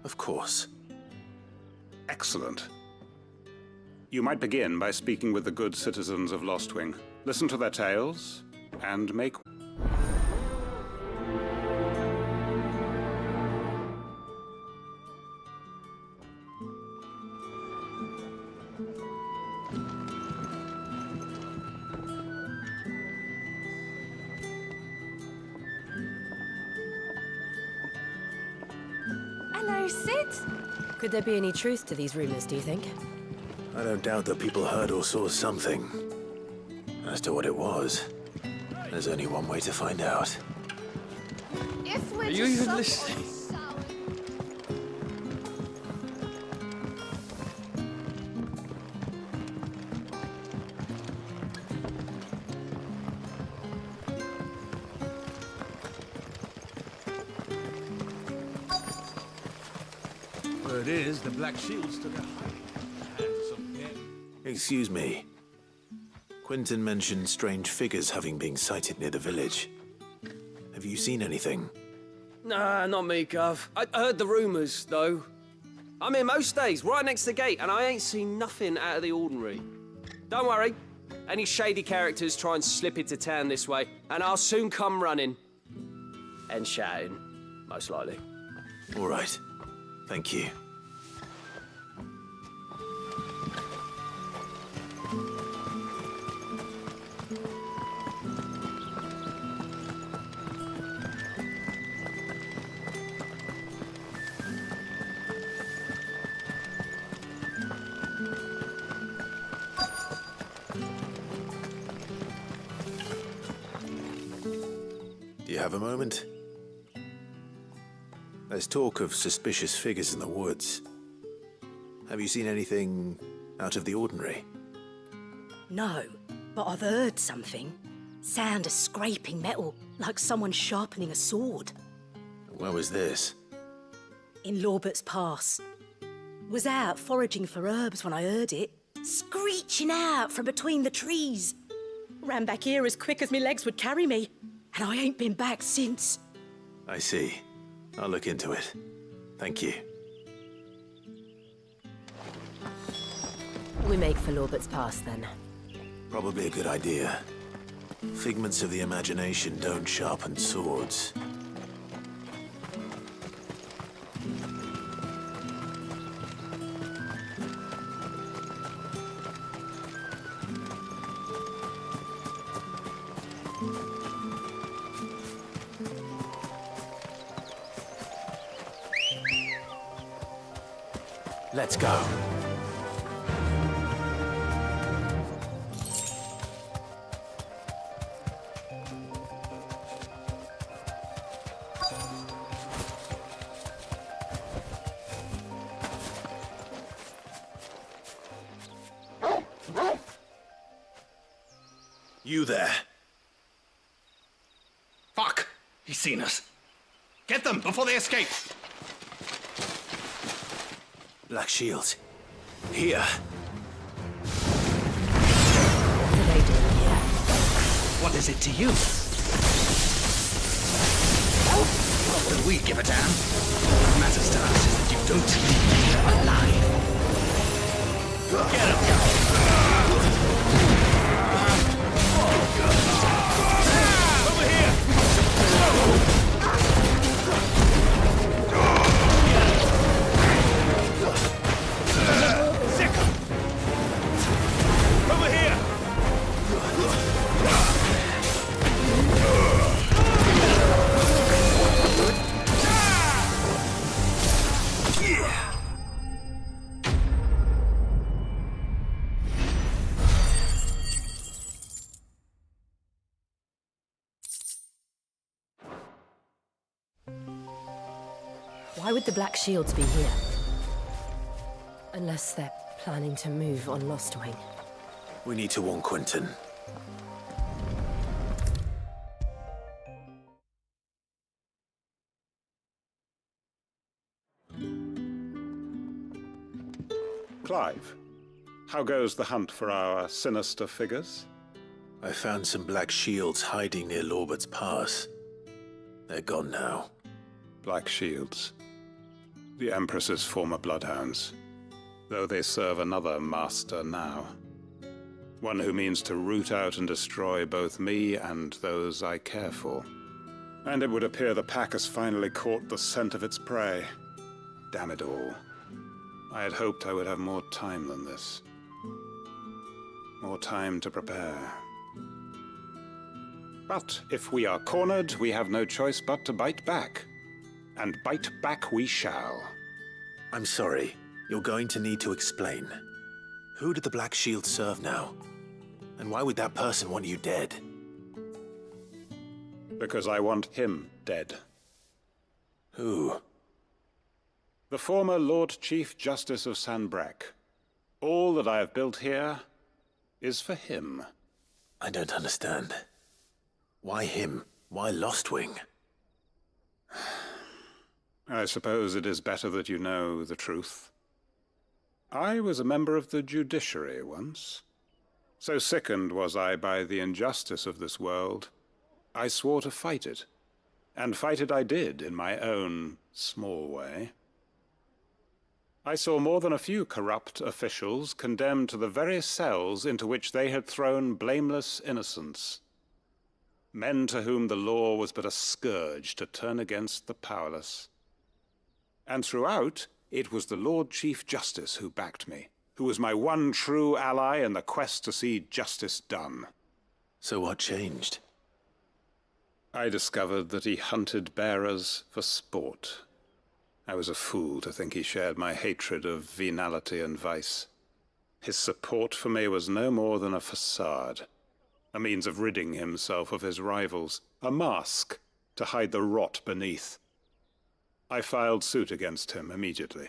Of course. Excellent. You might begin by speaking with the good citizens of Lostwing. Listen to their tales, and make... Hello, Sid. Could there be any truth to these rumors, do you think? I don't doubt that people heard or saw something. As to what it was, there's only one way to find out. Are you even listening? Word is, the Black Shields took a hiding in the hands of some men. Excuse me. Quentin mentioned strange figures having been sighted near the village. Have you seen anything? Nah, not me, Gov. I heard the rumours, though. I'm here most days, right next to the gate, and I ain't seen nothing out of the ordinary. Don't worry. Any shady characters try and slip into town this way, and I'll soon come running. And shouting, most likely. All right. Thank you. Do you have a moment? There's talk of suspicious figures in the woods. Have you seen anything out of the ordinary? No, but I've heard something. Sound of scraping metal, like someone sharpening a sword. Where was this? In Lorbert's Pass. Was out foraging for herbs when I heard it, screeching out from between the trees. Ran back here as quick as my legs would carry me, and I ain't been back since. I see. I'll look into it. Thank you. We make for Lorbert's Pass, then. Probably a good idea. Figments of the imagination don't sharpen swords. Let's go. You there. Fuck! He's seen us. Get them before they escape! Black Shields. Here. What is it to you? Not that we give a damn. What matters to us is that you don't leave alive. Get him! Over here! Over here! Why would the Black Shields be here? Unless they're planning to move on Lostwing. We need to warn Quentin. Clive, how goes the hunt for our sinister figures? I found some Black Shields hiding near Lorbert's Pass. They're gone now. Black Shields. The Empress's former bloodhounds. Though they serve another master now. One who means to root out and destroy both me and those I care for. And it would appear the pack has finally caught the scent of its prey. Damn it all. I had hoped I would have more time than this. More time to prepare. But if we are cornered, we have no choice but to bite back. And bite back we shall. I'm sorry. You're going to need to explain. Who did the Black Shield serve now? And why would that person want you dead? Because I want him dead. Who? The former Lord Chief Justice of Sanbreque. All that I have built here is for him. I don't understand. Why him? Why Lostwing? I suppose it is better that you know the truth. I was a member of the judiciary once. So sickened was I by the injustice of this world, I swore to fight it. And fight it I did, in my own small way. I saw more than a few corrupt officials condemned to the very cells into which they had thrown blameless innocents. Men to whom the law was but a scourge to turn against the powerless. And throughout, it was the Lord Chief Justice who backed me, who was my one true ally in the quest to see justice done. So what changed? I discovered that he hunted bearers for sport. I was a fool to think he shared my hatred of venality and vice. His support for me was no more than a facade, a means of ridding himself of his rivals, a mask to hide the rot beneath. I filed suit against him immediately.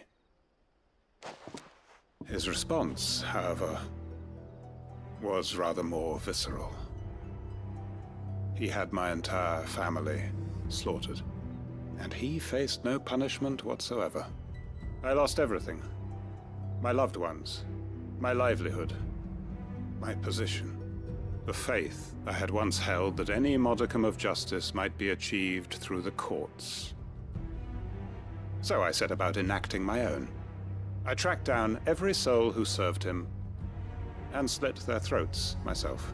His response, however, was rather more visceral. He had my entire family slaughtered, and he faced no punishment whatsoever. I lost everything. My loved ones, my livelihood, my position, the faith I had once held that any modicum of justice might be achieved through the courts. So I set about enacting my own. I tracked down every soul who served him, and slit their throats myself.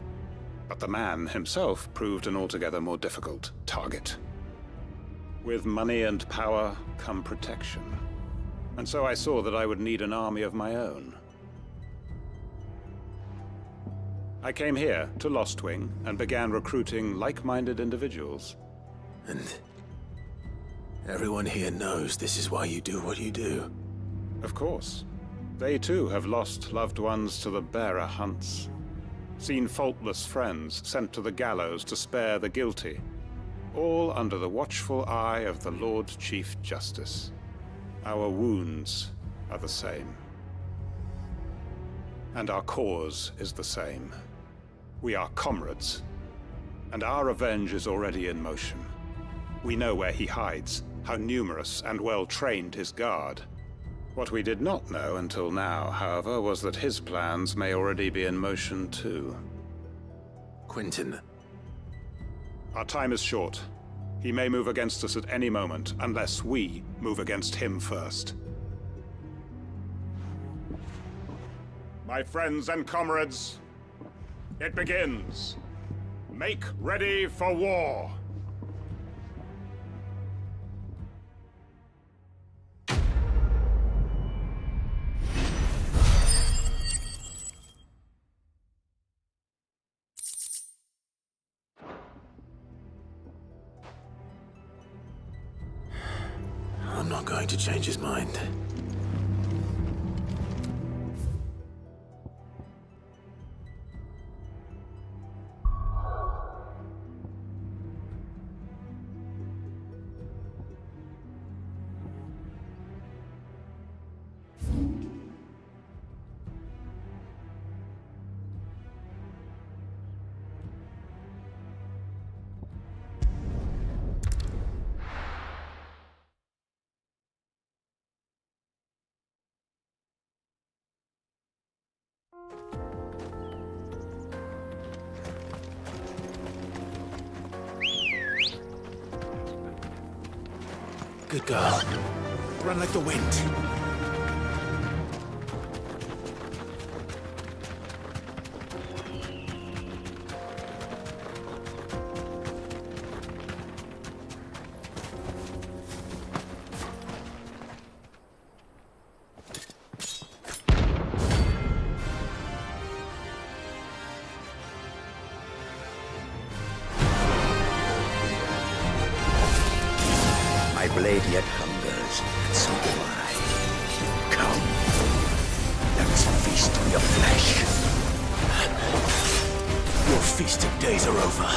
But the man himself proved an altogether more difficult target. With money and power come protection. And so I saw that I would need an army of my own. I came here to Lostwing and began recruiting like-minded individuals. And everyone here knows this is why you do what you do. Of course. They too have lost loved ones to the bearer hunts. Seen faultless friends sent to the gallows to spare the guilty. All under the watchful eye of the Lord Chief Justice. Our wounds are the same. And our cause is the same. We are comrades. And our revenge is already in motion. We know where he hides, how numerous and well-trained his guard. What we did not know until now, however, was that his plans may already be in motion too. Quentin. Our time is short. He may move against us at any moment, unless we move against him first. My friends and comrades, it begins. Make ready for war. I'm not going to change his mind. Good girl. Run like the wind. My blade yet hungers, and so do I. Come, let us feast on your flesh. Your feasting days are over.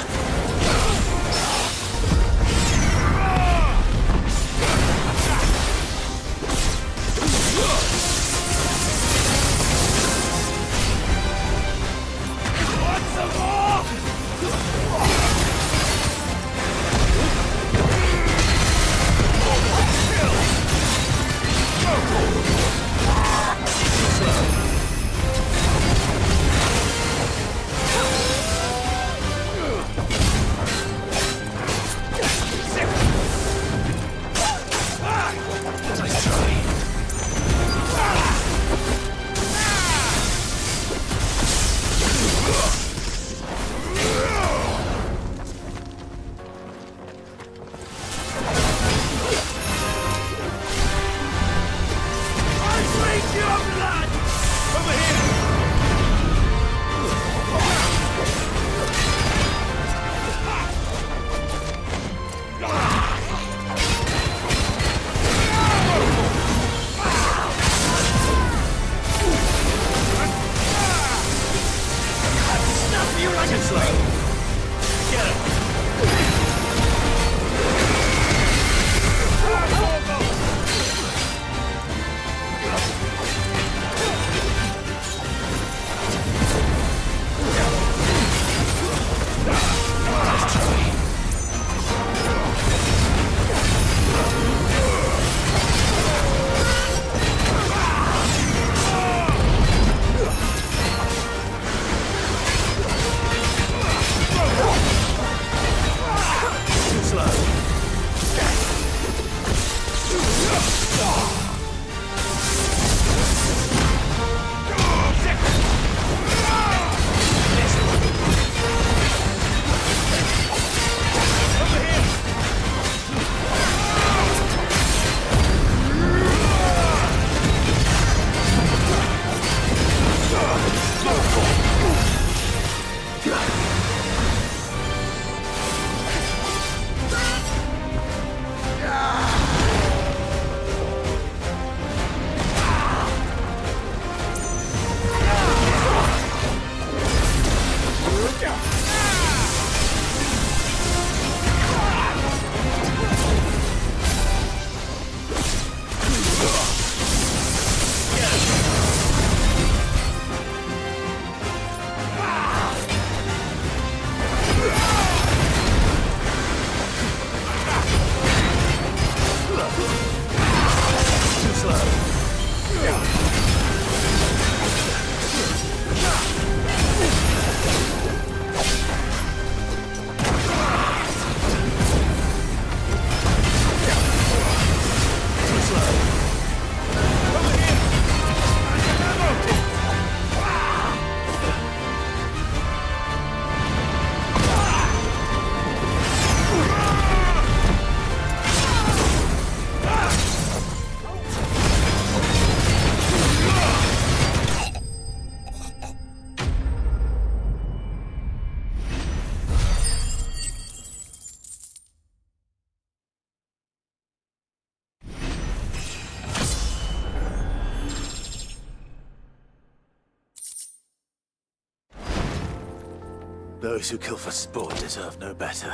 Those who kill for sport deserve no better.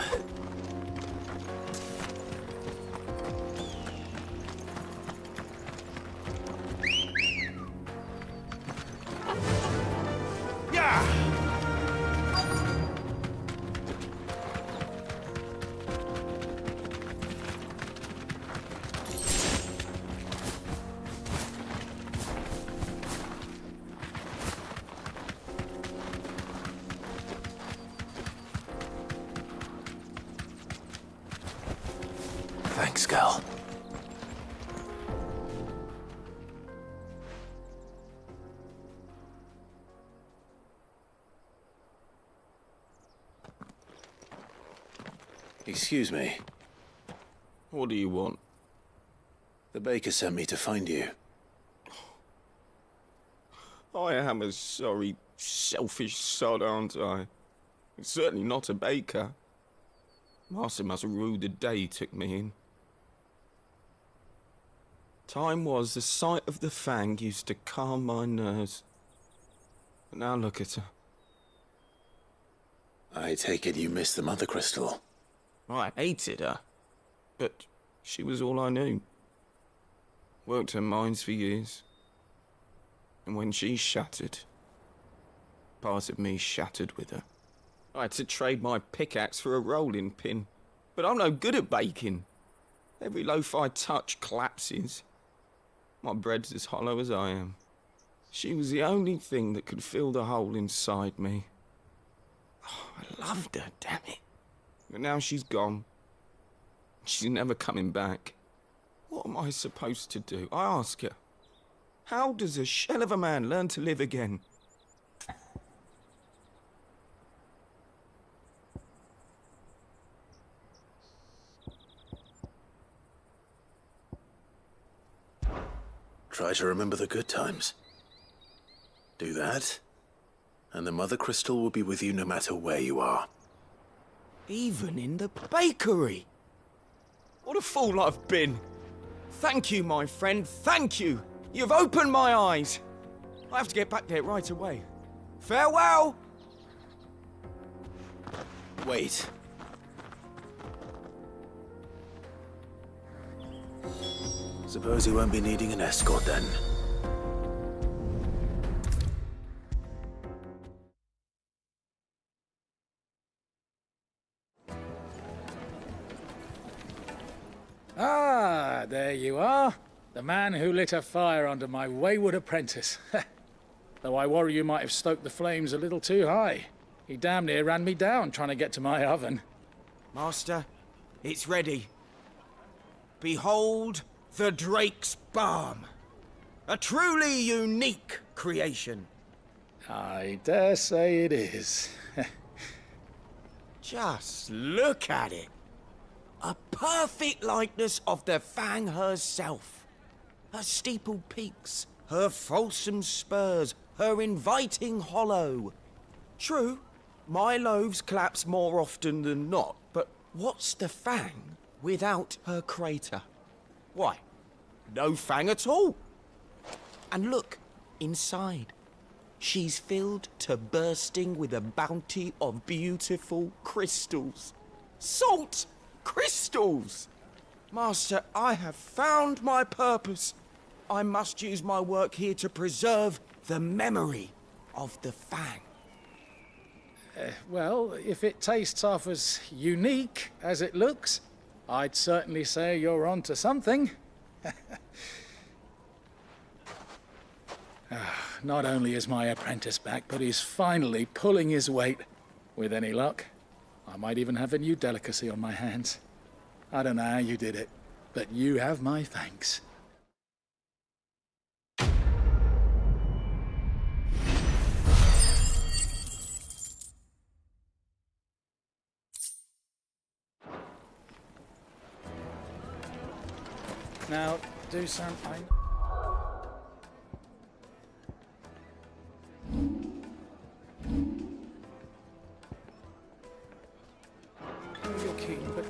Thanks, Gal. Excuse me. What do you want? The baker sent me to find you. I am a sorry, selfish sod, aren't I? Certainly not a baker. Master must have ruled the day he took me in. Time was the sight of the fang used to calm my nerves. But now look at her. I take it you missed the Mother Crystal. I hated her, but she was all I knew. Worked her mines for years. And when she shattered, part of me shattered with her. I had to trade my pickaxe for a rolling pin, but I'm no good at baking. Every loaf I touch collapses. My bread's as hollow as I am. She was the only thing that could fill the hole inside me. Oh, I loved her, damn it. But now she's gone. She's never coming back. What am I supposed to do? I ask her. How does a shell of a man learn to live again? Try to remember the good times. Do that, and the Mother Crystal will be with you no matter where you are. Even in the bakery. What a fool I've been. Thank you, my friend, thank you. You've opened my eyes. I have to get back there right away. Farewell! Wait. Suppose you won't be needing an escort then. Ah, there you are. The man who lit a fire under my wayward apprentice. Though I worry you might have stoked the flames a little too high. He damn near ran me down trying to get to my oven. Master, it's ready. Behold the Drake's Balm. A truly unique creation. I dare say it is. Just look at it. A perfect likeness of the Fang herself. Her steepled peaks, her fulsome spurs, her inviting hollow. True, my loaves collapse more often than not, but what's the Fang without her crater? Why, no Fang at all. And look, inside. She's filled to bursting with a bounty of beautiful crystals. Salt crystals! Master, I have found my purpose. I must use my work here to preserve the memory of the Fang. Well, if it tastes half as unique as it looks, I'd certainly say you're onto something. Not only is my apprentice back, but he's finally pulling his weight. With any luck, I might even have a new delicacy on my hands. I don't know how you did it, but you have my thanks. Now, do something. You're keen, but...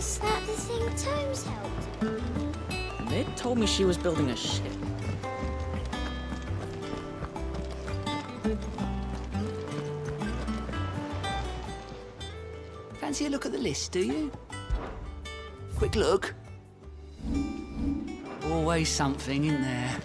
Is that the thing Tomes helped? They told me she was building a ship. Fancy a look at the list, do you? Quick look. Always something in there.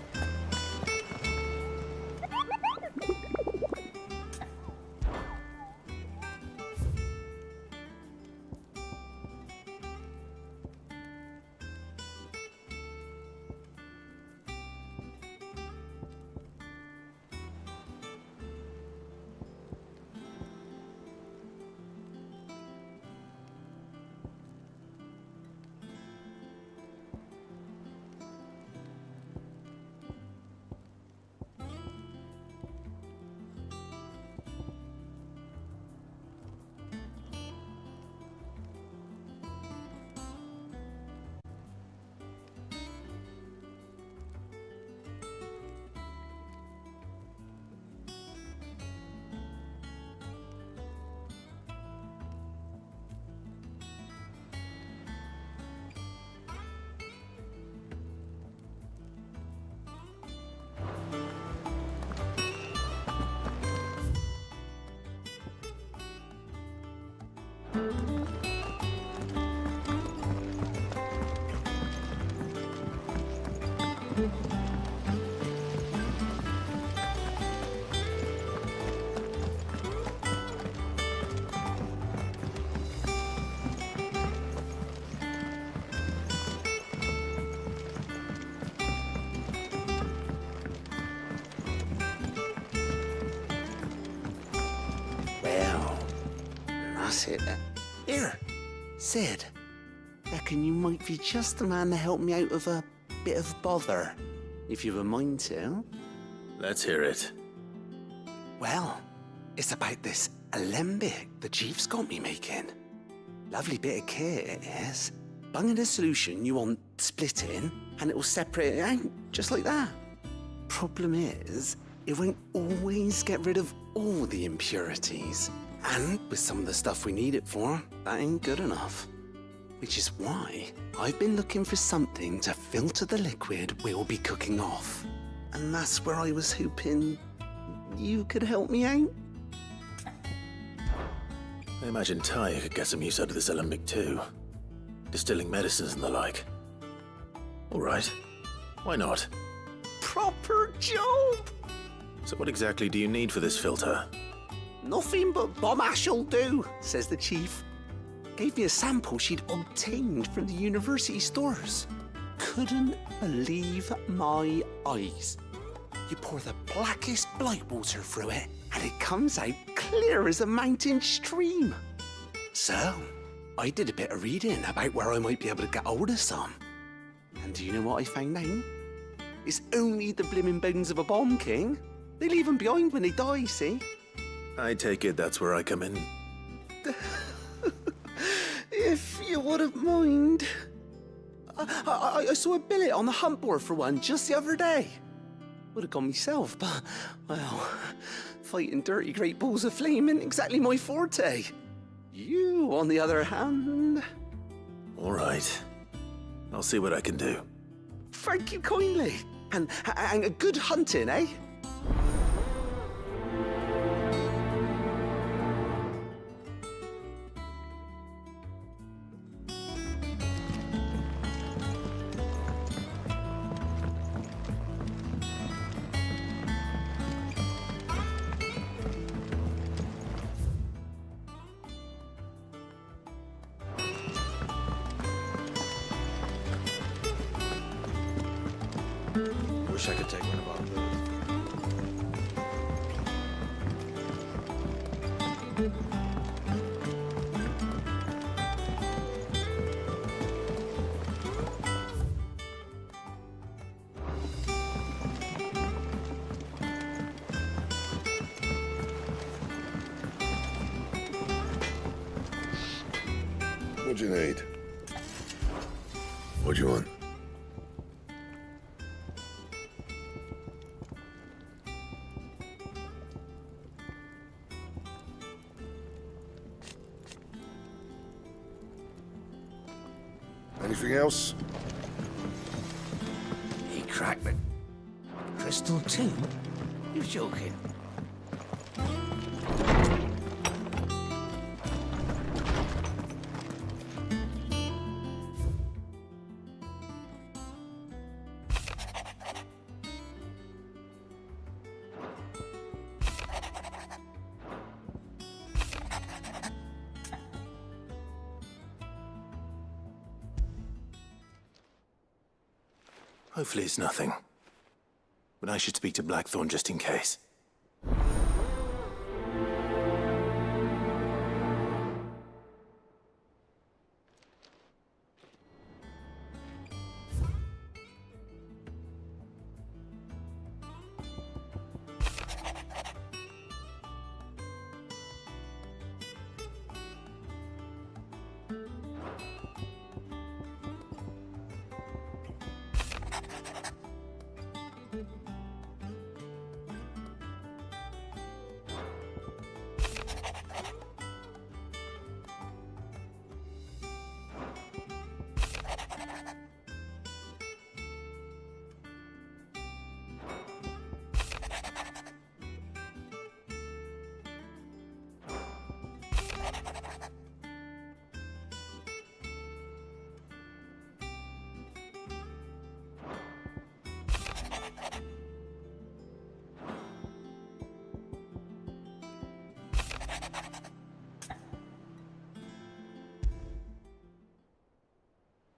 Well, that's it. Here, Sid. Reckon you might be just the man to help me out of a bit of bother, if you've a mind to. Let's hear it. Well, it's about this alembic the chief's got me making. Lovely bit of kit it is. Bung in a solution you want splitting, and it will separate it out, just like that. Problem is, it won't always get rid of all the impurities. And with some of the stuff we need it for, that ain't good enough. Which is why I've been looking for something to filter the liquid we'll be cooking off. And that's where I was hoping you could help me out. I imagine Ty could get some use out of this alembic too. Distilling medicines and the like. All right. Why not? Proper job! So what exactly do you need for this filter? Nothing but bomb ash'll do, says the chief. Gave me a sample she'd obtained from the university stores. Couldn't believe my eyes. You pour the blackest blight water through it, and it comes out clear as a mountain stream. So, I did a bit of reading about where I might be able to get hold of some. And do you know what I found out? It's only the blimmin' bones of a bomb king. They leave them behind when they die, see? I take it that's where I come in. If you wouldn't mind. I saw a billet on the hunt board for one just the other day. Would have gone myself, but, well, fighting dirty great balls of flame isn't exactly my forte. You, on the other hand... All right. I'll see what I can do. Thank you kindly. And a good hunting, eh? Wish I could take one of our What'd you need? What'd you want? Anything else? He cracked the crystal too? You're joking. Hopefully it's nothing. But I should speak to Blackthorn just in case.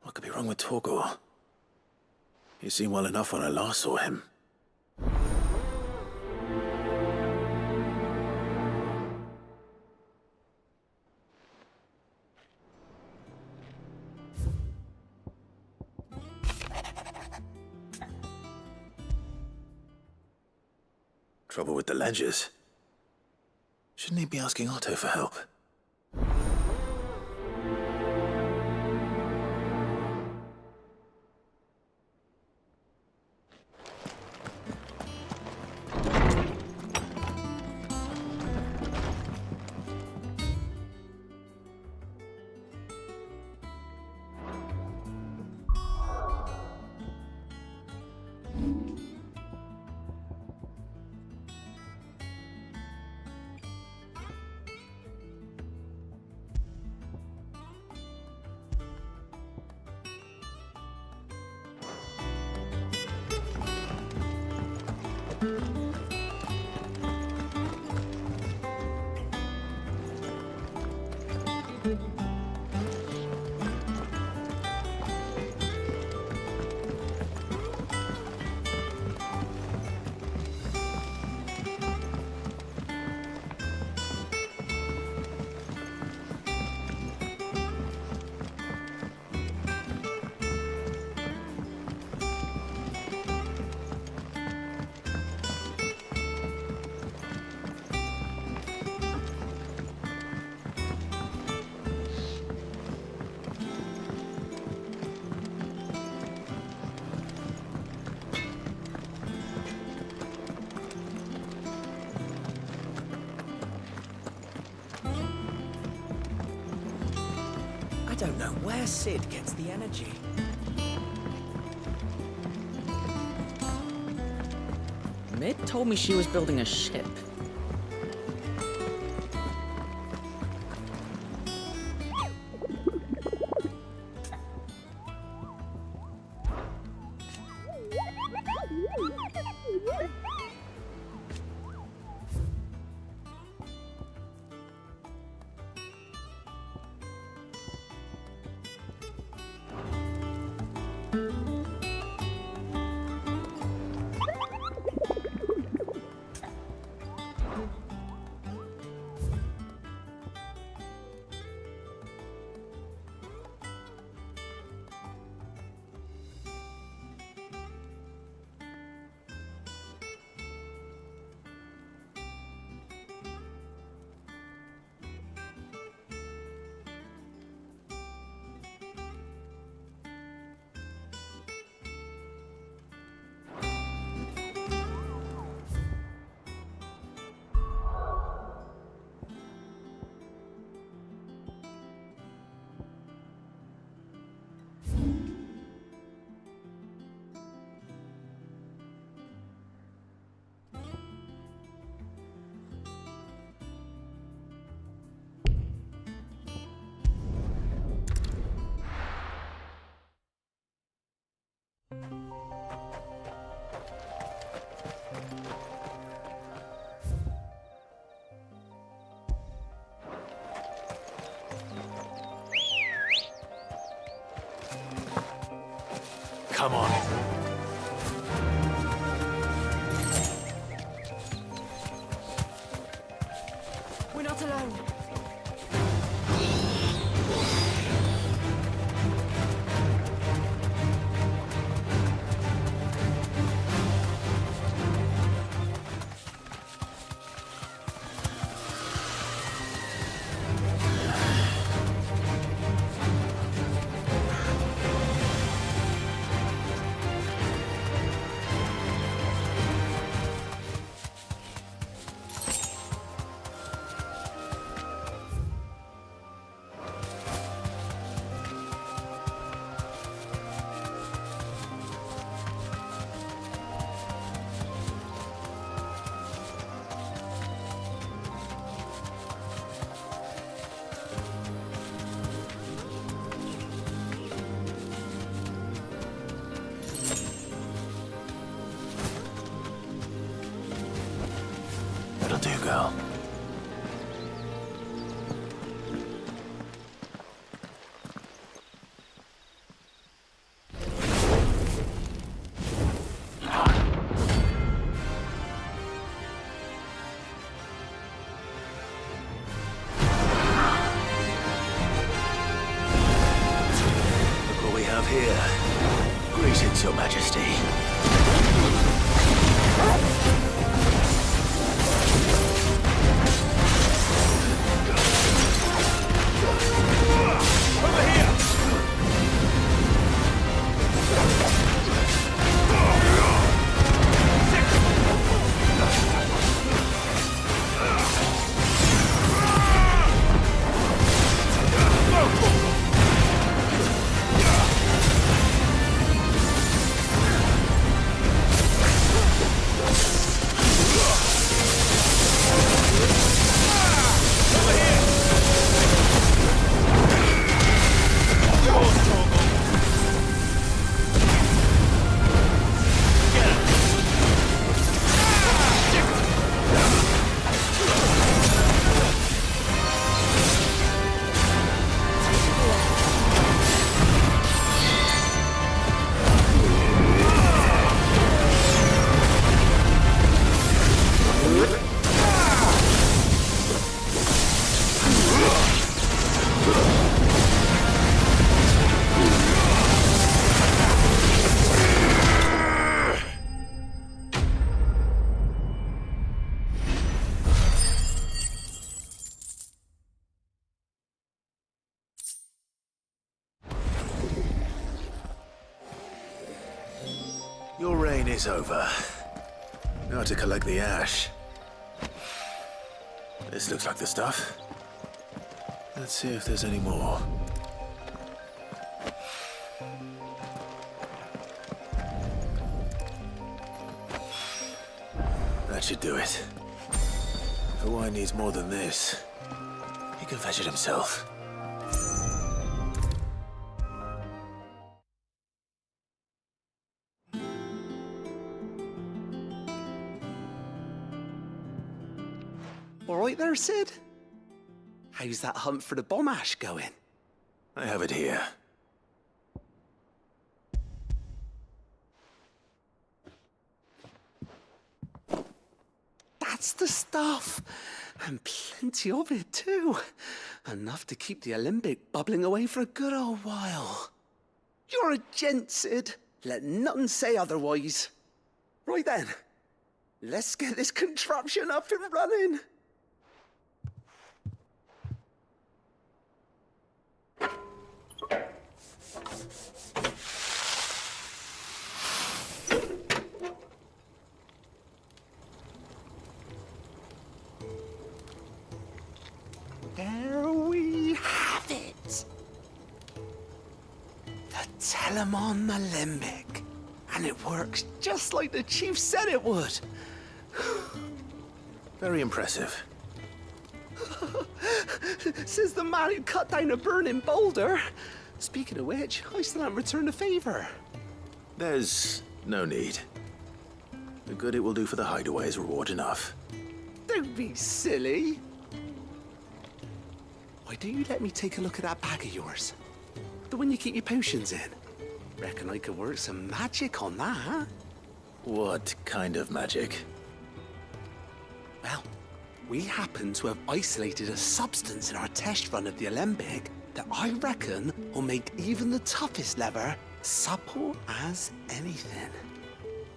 What could be wrong with Torgor? He seemed well enough when I last saw him. Trouble with the ledgers. Shouldn't he be asking Otto for help? I don't know where Sid gets the energy. Mid told me she was building a ship. Come on. We're not alone. That'll do, girl. Look what we have here. Greetings, Your Majesty. Your reign is over. Now to collect the ash. This looks like the stuff. Let's see if there's any more. That should do it. If Hawaii needs more than this, he can fetch it himself. All right there, Sid? How's that hunt for the bomb ash going? I have it here. That's the stuff. And plenty of it, too. Enough to keep the alembic bubbling away for a good old while. You're a gent, Sid. Let none say otherwise. Right then, let's get this contraption up and running. There we have it. The Telemon Alembic. And it works just like the chief said it would. Very impressive. Says the man who cut down a burning boulder. Speaking of which, I still haven't returned the favor. There's no need. The good it will do for the hideaway is reward enough. Don't be silly. Why don't you let me take a look at that bag of yours? The one you keep your potions in. Reckon I could work some magic on that. What kind of magic? Well, we happen to have isolated a substance in our test run of the Alembic that I reckon will make even the toughest leather supple as anything.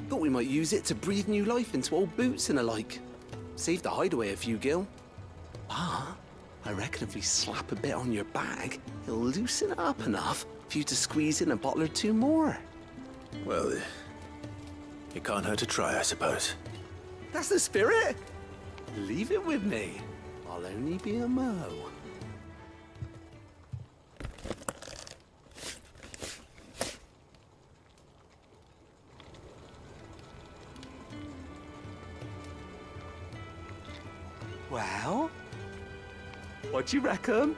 Thought we might use it to breathe new life into old boots and the like. Save the hideaway a few gil. But I reckon if we slap a bit on your bag, it'll loosen it up enough for you to squeeze in a bottle or two more. Well, it can't hurt to try, I suppose. That's the spirit. Leave it with me. I'll only be a mo. Well, what do you reckon?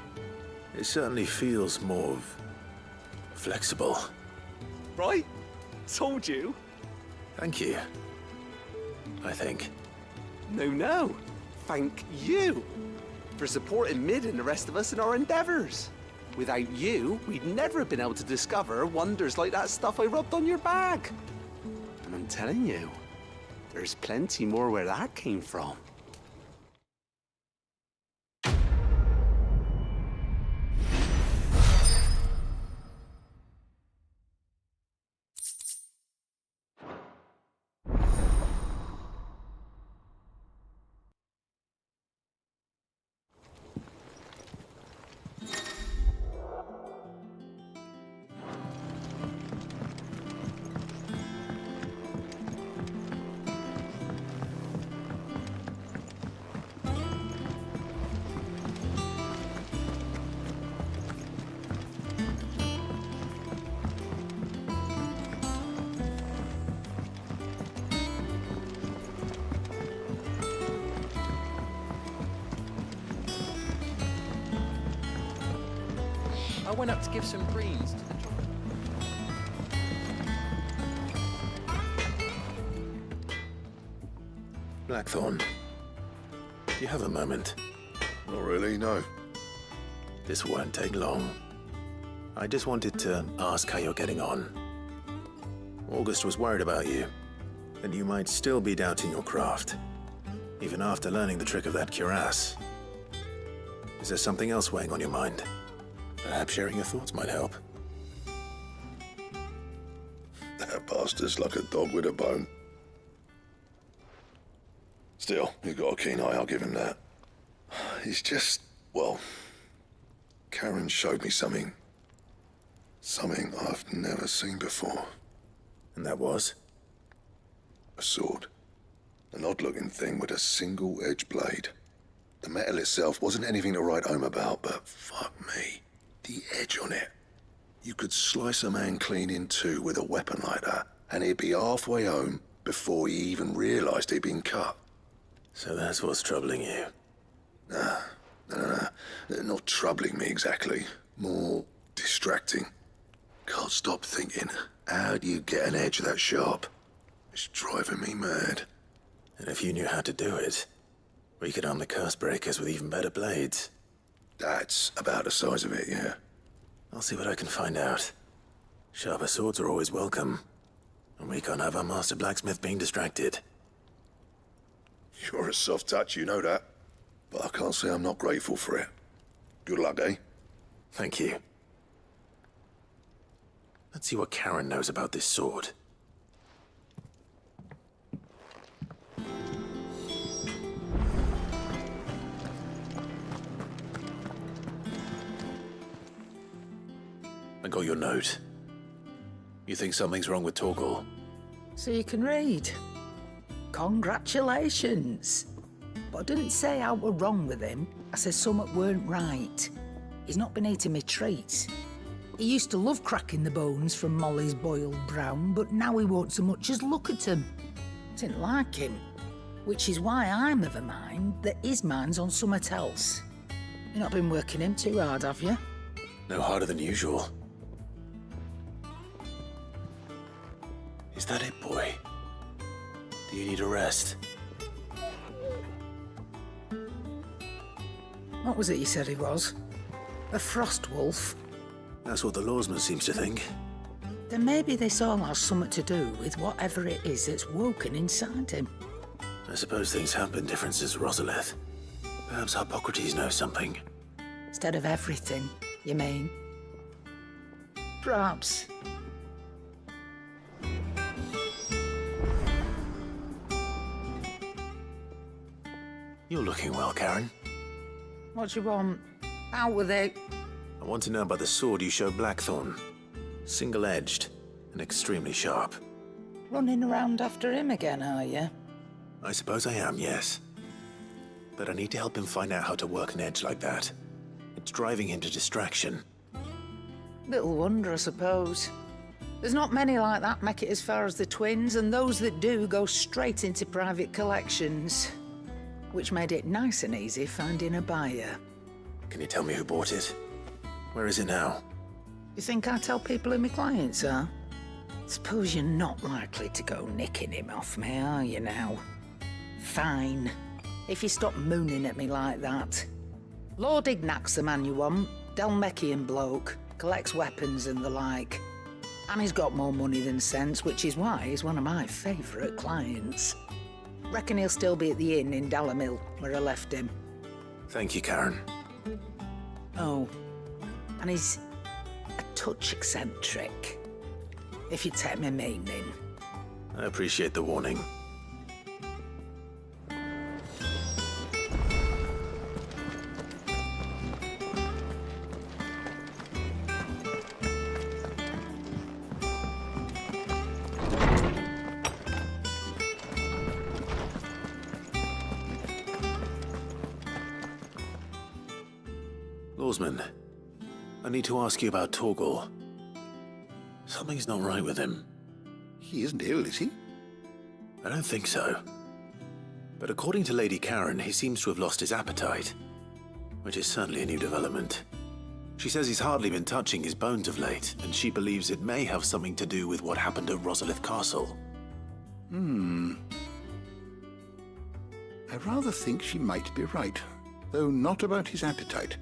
It certainly feels more flexible. Right? Told you. Thank you. I think. No. Thank you for supporting Mid and the rest of us in our endeavors. Without you, we'd never have been able to discover wonders like that stuff I rubbed on your bag. And I'm telling you, there's plenty more where that came from. I went up to give some greens to the Blackthorn, do you have a moment? Not really, no. This won't take long. I just wanted to ask how you're getting on. August was worried about you, that you might still be doubting your craft, even after learning the trick of that cuirass. Is there something else weighing on your mind? Perhaps sharing your thoughts might help. That bastard's like a dog with a bone. Still, he's got a keen eye, I'll give him that. He's just, well, Karen showed me something. Something I've never seen before. And that was? A sword. An odd-looking thing with a single-edged blade. The metal itself wasn't anything to write home about, but fuck me. The edge on it. You could slice a man clean in two with a weapon like that, and he'd be halfway home before he even realized he'd been cut. So that's what's troubling you? Nah. Not troubling me exactly. More distracting. Can't stop thinking, how do you get an edge that sharp? It's driving me mad. And if you knew how to do it, we could arm the curse breakers with even better blades. That's about the size of it, yeah. I'll see what I can find out. Sharper swords are always welcome. And we can't have our master blacksmith being distracted. You're a soft touch, you know that. But I can't say I'm not grateful for it. Good luck, eh? Thank you. Let's see what Karen knows about this sword. I got your note. You think something's wrong with Torgal? So you can read. Congratulations. But I didn't say I were wrong with him. I said something weren't right. He's not been eating me treats. He used to love cracking the bones from Molly's boiled brown, but now he won't so much as look at them. Didn't like him. Which is why I'm of a mind that his mind's on something else. You've not been working him too hard, have you? No harder than usual. Is that it, boy? Do you need a rest? What was it you said he was? A frost wolf? That's what the lawsman seems to think. Then maybe this all has something to do with whatever it is that's woken inside him. I suppose things have been different since Rosalith. Perhaps Hippocrates knows something. Instead of everything, you mean? Perhaps. You're looking well, Karen. What do you want? Out with it. I want to know about the sword you showed Blackthorn. Single-edged and extremely sharp. Running around after him again, are you? I suppose I am, yes. But I need to help him find out how to work an edge like that. It's driving him to distraction. Little wonder, I suppose. There's not many like that make it as far as the twins, and those that do go straight into private collections. Which made it nice and easy finding a buyer. Can you tell me who bought it? Where is it now? You think I tell people who my clients are? Suppose you're not likely to go nicking him off me, are you now? Fine. If you stop mooning at me like that. Lord Ignac's the man you want. Dalmekian bloke. Collects weapons and the like. And he's got more money than sense, which is why he's one of my favourite clients. Reckon he'll still be at the inn in Dalamil, where I left him. Thank you, Karen. Oh, and he's a touch eccentric, if you take my meaning. I appreciate the warning. Lawsman, I need to ask you about Torgal. Something's not right with him. He isn't ill, is he? I don't think so. But according to Lady Karen, he seems to have lost his appetite, which is certainly a new development. She says he's hardly been touching his bones of late, and she believes it may have something to do with what happened at Rosalith Castle. I rather think she might be right, though not about his appetite.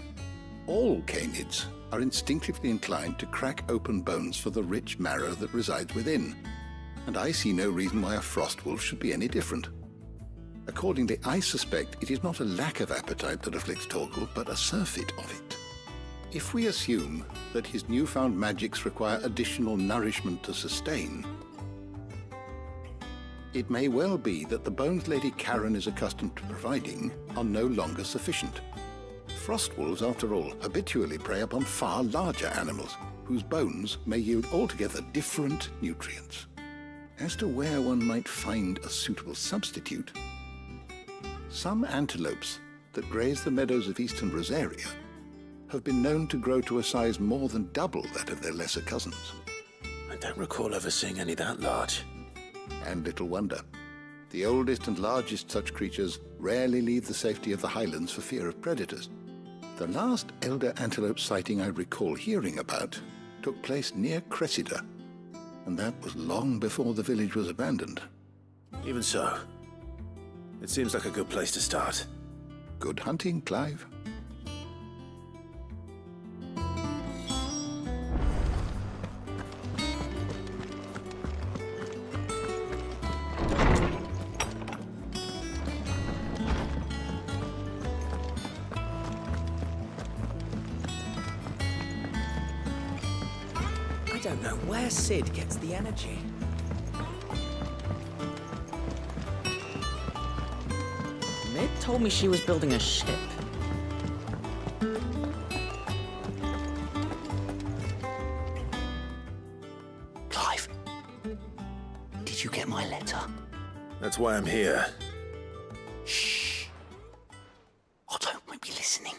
All canids are instinctively inclined to crack open bones for the rich marrow that resides within, and I see no reason why a frostwolf should be any different. Accordingly, I suspect it is not a lack of appetite that afflicts Torgal, but a surfeit of it. If we assume that his newfound magics require additional nourishment to sustain, it may well be that the bones Lady Karen is accustomed to providing are no longer sufficient. Frostwolves, after all, habitually prey upon far larger animals, whose bones may yield altogether different nutrients. As to where one might find a suitable substitute, some antelopes that graze the meadows of eastern Rosaria have been known to grow to a size more than double that of their lesser cousins. I don't recall ever seeing any that large. And little wonder. The oldest and largest such creatures rarely leave the safety of the highlands for fear of predators. The last elder antelope sighting I recall hearing about took place near Cressida, and that was long before the village was abandoned. Even so, it seems like a good place to start. Good hunting, Clive. I don't know where Sid gets the energy. Mid told me she was building a ship. Clive, did you get my letter? That's why I'm here. Shh. I don't want to be listening.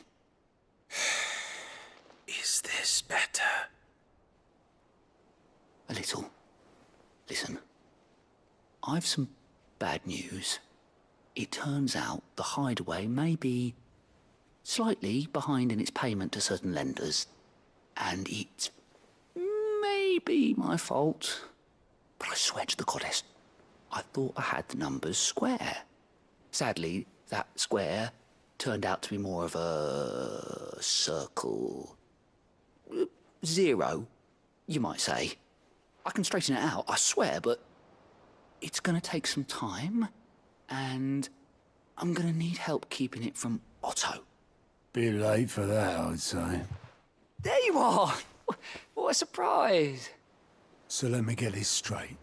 Is this better? A little. Listen, I've some bad news. It turns out the hideaway may be slightly behind in its payment to certain lenders, and it's maybe my fault. But I swear to the goddess, I thought I had the numbers square. Sadly, that square turned out to be more of a circle. 0, you might say. I can straighten it out, I swear, but it's gonna take some time, and I'm gonna need help keeping it from Otto. Bit late for that, I'd say. There you are! What a surprise! So let me get this straight.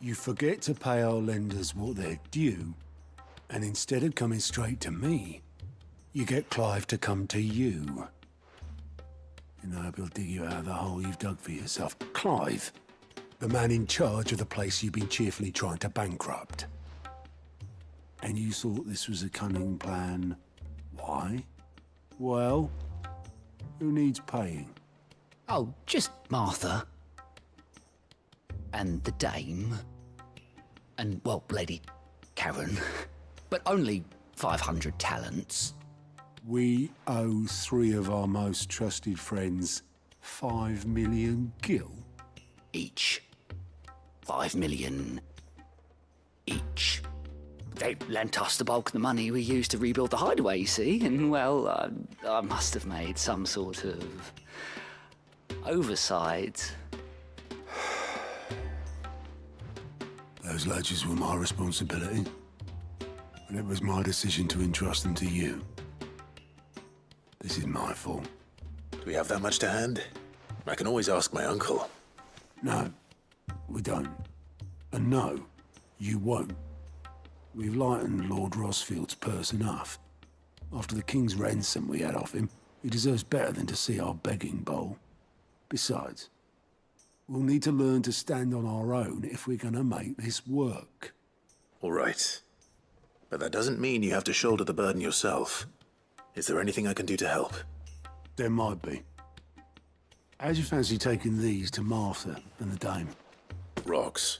You forget to pay our lenders what they're due, and instead of coming straight to me, you get Clive to come to you. You know, he'll dig you out of the hole you've dug for yourself. Clive, the man in charge of the place you've been cheerfully trying to bankrupt. And you thought this was a cunning plan. Why? Well, who needs paying? Oh, just Martha. And the dame. And, well, Lady Karen. But only 500 talents. We owe 3 of our most trusted friends 5 million gil. Each. 5 million each. They lent us the bulk of the money we used to rebuild the hideaway, you see, and, well, I must have made some sort of oversight. Those ledgers were my responsibility, and it was my decision to entrust them to you. This is my fault. Do we have that much to hand? I can always ask my uncle. No, we don't. And no, you won't. We've lightened Lord Rosfield's purse enough. After the king's ransom we had off him, he deserves better than to see our begging bowl. Besides, we'll need to learn to stand on our own if we're gonna make this work. All right. But that doesn't mean you have to shoulder the burden yourself. Is there anything I can do to help? There might be. How'd you fancy taking these to Martha and the dame? Rocks.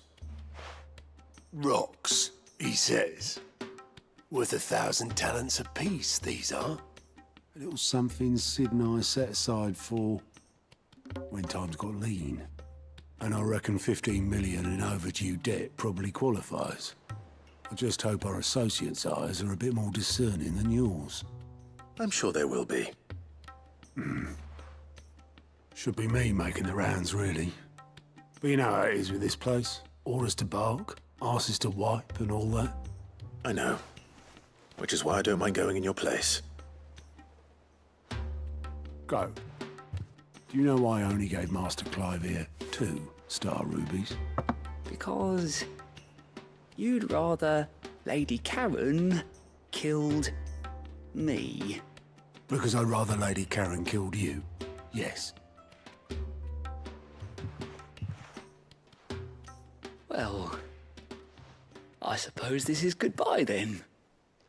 Rocks, he says. Worth 1,000 talents apiece, these are. A little something Sid and I set aside for when times got lean. And I reckon 15 million in overdue debt probably qualifies. I just hope our associates' eyes are a bit more discerning than yours. I'm sure there will be. Should be me making the rounds, really. But you know how it is with this place. Orders to bark, arses to wipe, and all that. I know. Which is why I don't mind going in your place. Go. Do you know why I only gave Master Clive here 2 star rubies? Because you'd rather Lady Karen killed me. Because I'd rather Lady Karen killed you. Yes. Well, I suppose this is goodbye then.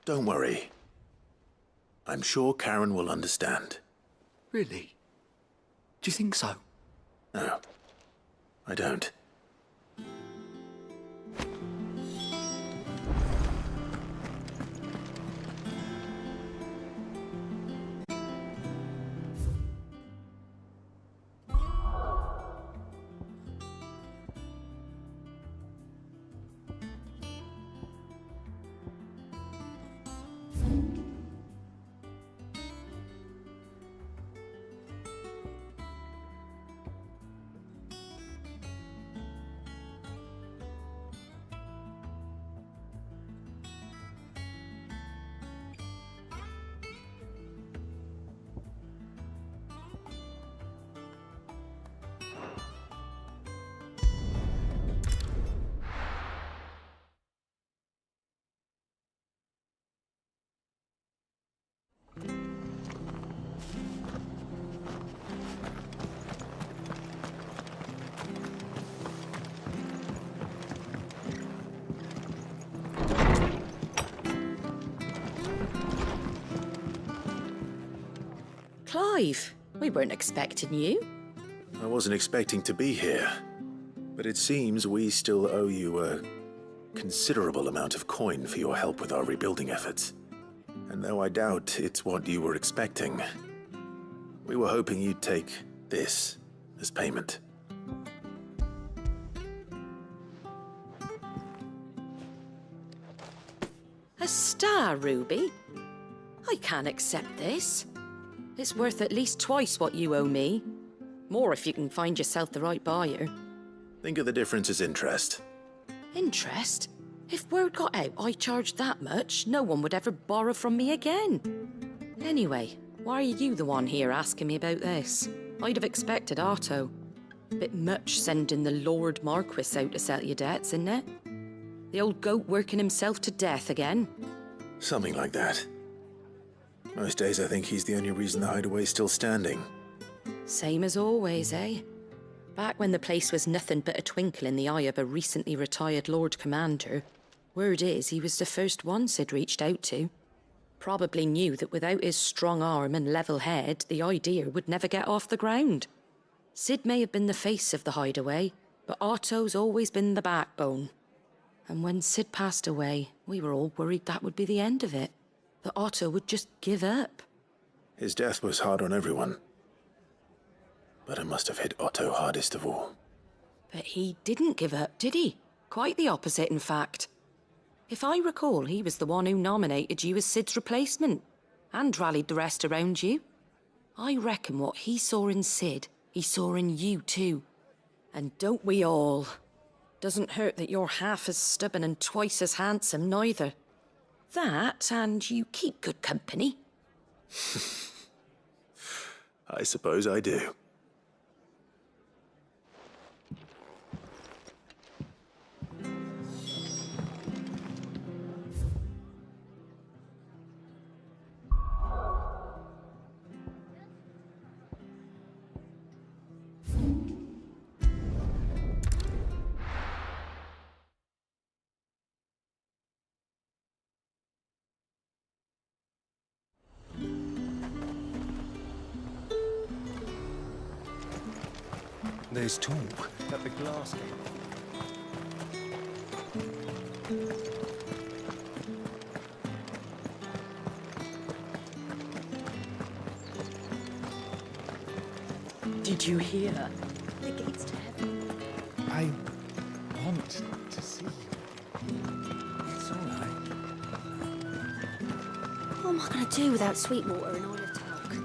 Don't worry. I'm sure Karen will understand. Really? Do you think so? No, I don't. Clive, we weren't expecting you. I wasn't expecting to be here, but it seems we still owe you a considerable amount of coin for your help with our rebuilding efforts. And though I doubt it's what you were expecting, we were hoping you'd take this as payment. A star ruby? I can't accept this. It's worth at least twice what you owe me. More if you can find yourself the right buyer. Think of the difference as interest. Interest? If word got out I charged that much, no one would ever borrow from me again. Anyway, why are you the one here asking me about this? I'd have expected Otto. Bit much sending the Lord Marquis out to settle your debts, isn't it? The old goat working himself to death again? Something like that. Most days I think he's the only reason the hideaway's still standing. Same as always, eh? Back when the place was nothing but a twinkle in the eye of a recently retired Lord Commander, word is he was the first one Sid reached out to. Probably knew that without his strong arm and level head, the idea would never get off the ground. Sid may have been the face of the hideaway, but Otto's always been the backbone. And when Sid passed away, we were all worried that would be the end of it. That Otto would just give up. His death was hard on everyone. But it must have hit Otto hardest of all. But he didn't give up, did he? Quite the opposite, in fact. If I recall, he was the one who nominated you as Sid's replacement, and rallied the rest around you. I reckon what he saw in Sid, he saw in you too. And don't we all? Doesn't hurt that you're half as stubborn and twice as handsome, neither. That, and you keep good company. I suppose I do. There's talk at the glass gate. Did you hear? The gates to heaven. I want to see you. It's all right. What am I going to do without Sweetwater and Olive Talk?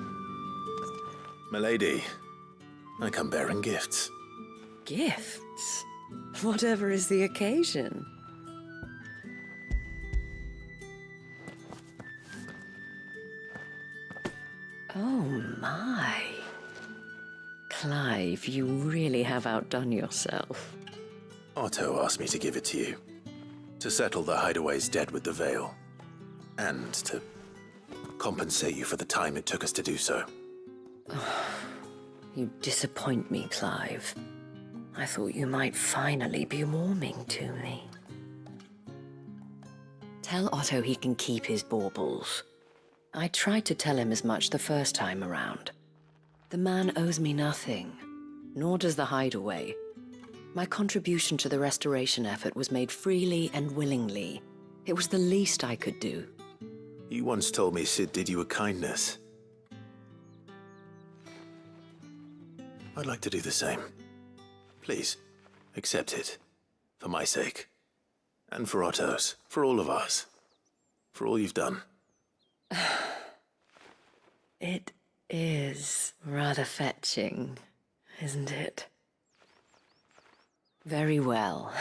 Milady, I come bearing gifts. Gifts? Whatever is the occasion. Oh my. Clive, you really have outdone yourself. Otto asked me to give it to you. To settle the hideaway's debt with the Veil. And to compensate you for the time it took us to do so. You disappoint me, Clive. I thought you might finally be warming to me. Tell Otto he can keep his baubles. I tried to tell him as much the first time around. The man owes me nothing, nor does the hideaway. My contribution to the restoration effort was made freely and willingly. It was the least I could do. You once told me Sid did you a kindness. I'd like to do the same. Please, accept it. For my sake. And for Otto's. For all of us. For all you've done. It is rather fetching, isn't it? Very well.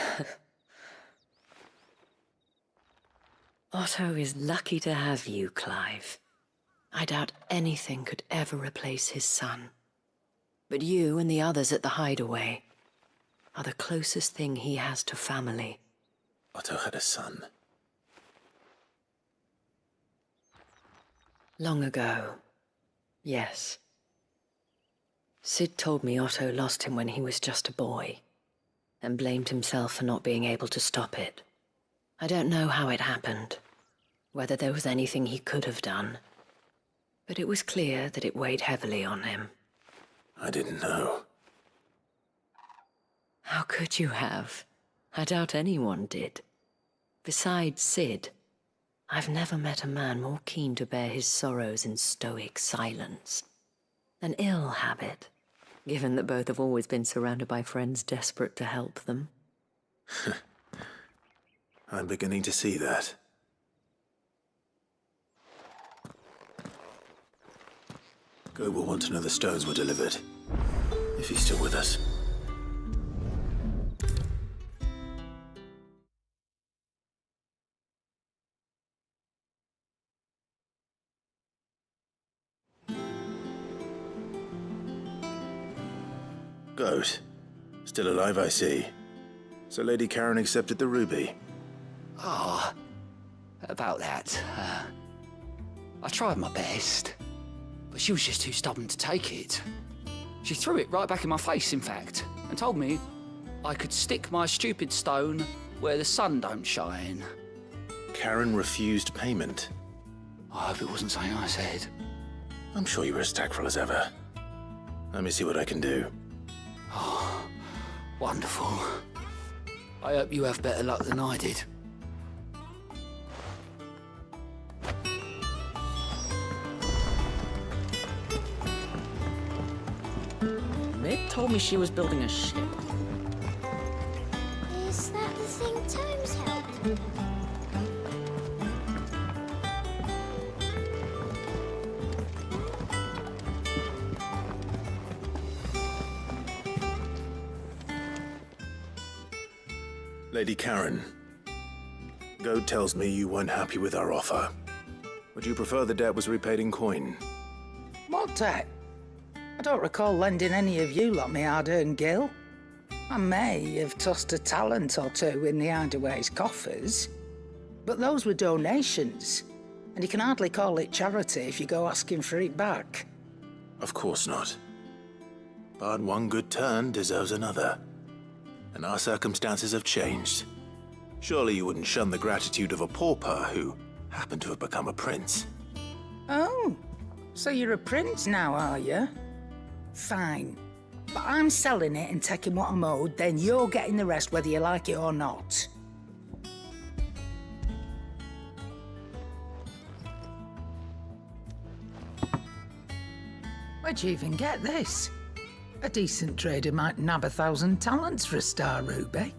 Otto is lucky to have you, Clive. I doubt anything could ever replace his son. But you and the others at the hideaway are the closest thing he has to family. Otto had a son. Long ago, yes. Sid told me Otto lost him when he was just a boy, and blamed himself for not being able to stop it. I don't know how it happened, whether there was anything he could have done, but it was clear that it weighed heavily on him. I didn't know. How could you have? I doubt anyone did. Besides Sid, I've never met a man more keen to bear his sorrows in stoic silence. An ill habit, given that both have always been surrounded by friends desperate to help them. I'm beginning to see that. Go will want to know the stones were delivered. If he's still with us. Goat. Still alive, I see. So Lady Karen accepted the ruby. Ah, about that. I tried my best, but she was just too stubborn to take it. She threw it right back in my face, in fact, and told me I could stick my stupid stone where the sun don't shine. Karen refused payment. I hope it wasn't something I said. I'm sure you were as tactful as ever. Let me see what I can do. Oh, wonderful. I hope you have better luck than I did. Meg told me she was building a ship. Is that the thing Tomes helped? Lady Karen, Goat tells me you weren't happy with our offer. Would you prefer the debt was repaid in coin? What debt? I don't recall lending any of you lot me hard-earned gil. I may have tossed a talent or two in the Hideaway's coffers, but those were donations, and you can hardly call it charity if you go asking for it back. Of course not. But one good turn deserves another. And our circumstances have changed. Surely you wouldn't shun the gratitude of a pauper who happened to have become a prince. Oh, so you're a prince now, are you? Fine. But I'm selling it and taking what I'm owed, then you're getting the rest whether you like it or not. Where'd you even get this? A decent trader might nab 1,000 talents for a star ruby.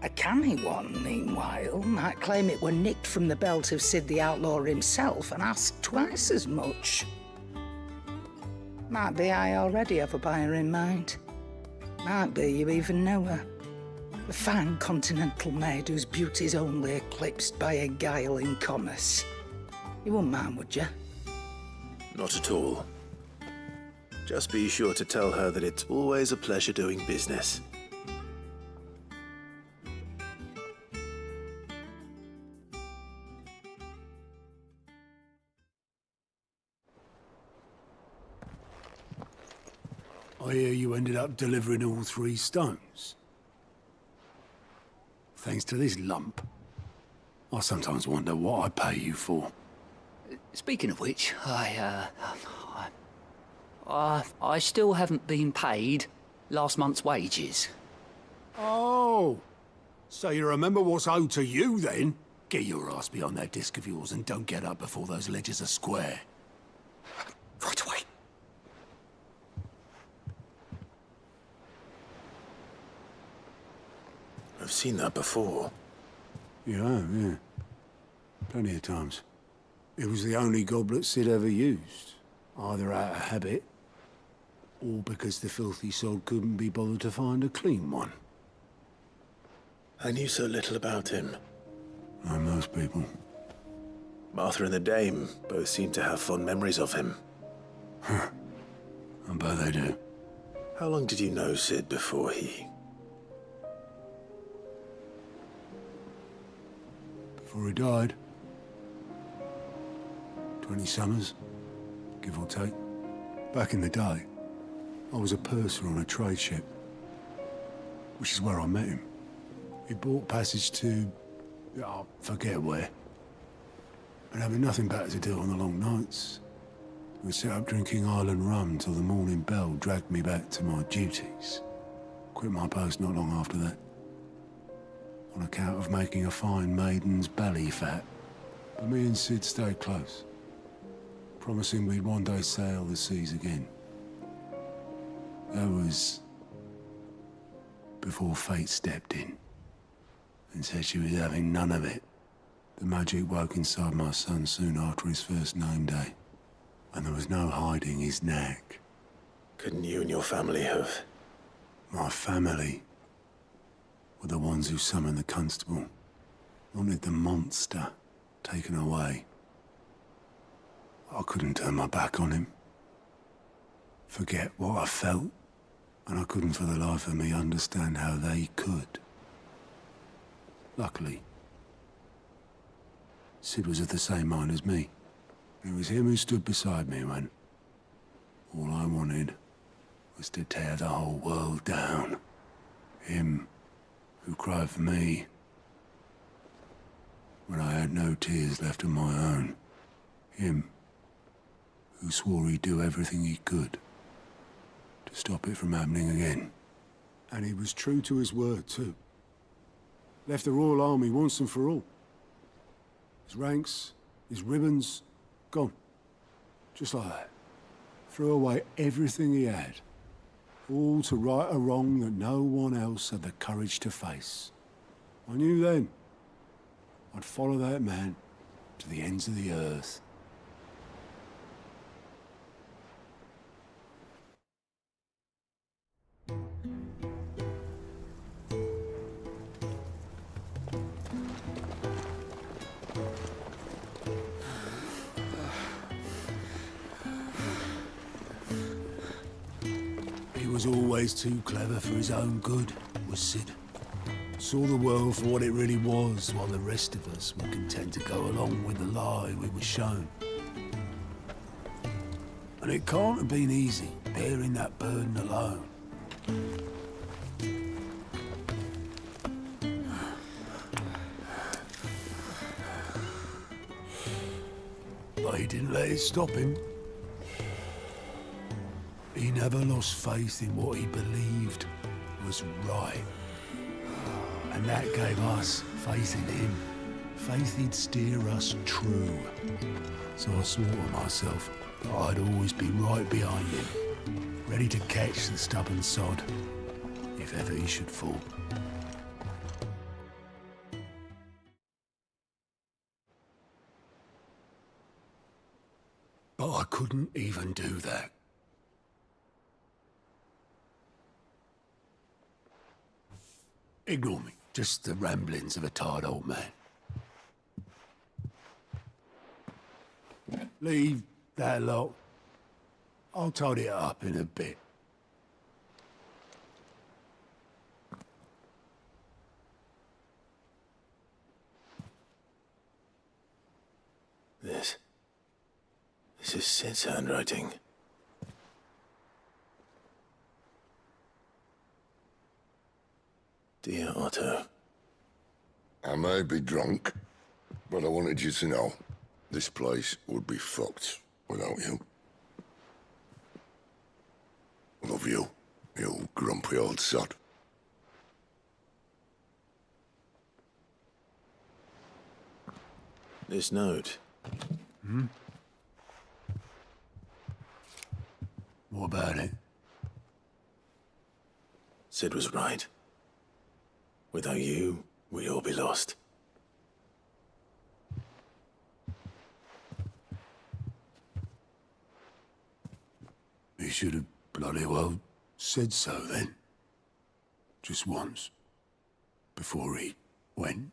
A canny one, meanwhile, might claim it were nicked from the belt of Sid the Outlaw himself and ask twice as much. Might be I already have a buyer in mind. Might be you even know her. A fine continental maid whose beauty's only eclipsed by a guile in commerce. You wouldn't mind, would you? Not at all. Just be sure to tell her that it's always a pleasure doing business. I hear you ended up delivering all 3 stones. Thanks to this lump. I sometimes wonder what I'd pay you for. Speaking of which, I still haven't been paid last month's wages. Oh, so you remember what's owed to you then? Get your ass behind that disc of yours and don't get up before those ledgers are square. Right away. I've seen that before. You have, yeah. Plenty of times. It was the only goblet Sid ever used. Either out of habit, or because the filthy sod couldn't be bothered to find a clean one. I knew so little about him. Like most people. Martha and the Dame both seem to have fond memories of him. I bet they do. How long did you know Sid before he... Before he died. 20 summers, give or take. Back in the day, I was a purser on a trade ship, which is where I met him. He bought passage to... I forget where. And having nothing better to do on the long nights, we set up drinking island rum till the morning bell dragged me back to my duties. Quit my post not long after that, on account of making a fine maiden's belly fat. But me and Sid stayed close, promising we'd one day sail the seas again. That was before fate stepped in and said she was having none of it. The magic woke inside my son soon after his first name day, and there was no hiding his knack. Couldn't you and your family have... My family were the ones who summoned the constable, wanted the monster taken away. I couldn't turn my back on him. Forget what I felt, And I couldn't for the life of me understand how they could. Luckily, Sid was of the same mind as me. It was him who stood beside me when all I wanted was to tear the whole world down. Him who cried for me when I had no tears left of my own. Him who swore he'd do everything he could to stop it from happening again. And he was true to his word, too. Left the Royal Army once and for all. His ranks, his ribbons, gone. Just like that. Threw away everything he had. All to right a wrong that no one else had the courage to face. I knew then I'd follow that man to the ends of the earth. He was always too clever for his own good, was Sid. Saw the world for what it really was, while the rest of us were content to go along with the lie we were shown. And it can't have been easy, bearing that burden alone. But he didn't let it stop him. He never lost faith in what he believed was right. And that gave us faith in him. Faith he'd steer us true. So I swore to myself that I'd always be right behind him, ready to catch the stubborn sod, if ever he should fall. But I couldn't even do that. Ignore me. Just the ramblings of a tired old man. Leave that lot. I'll tidy it up in a bit. This is Sid's handwriting. Dear Otto. I may be drunk, but I wanted you to know this place would be fucked without you. Love you, you grumpy old sod. This note. Hmm? What about it? Sid was right. Without you, we'd all be lost. He should have bloody well said so then. Just once. Before he went.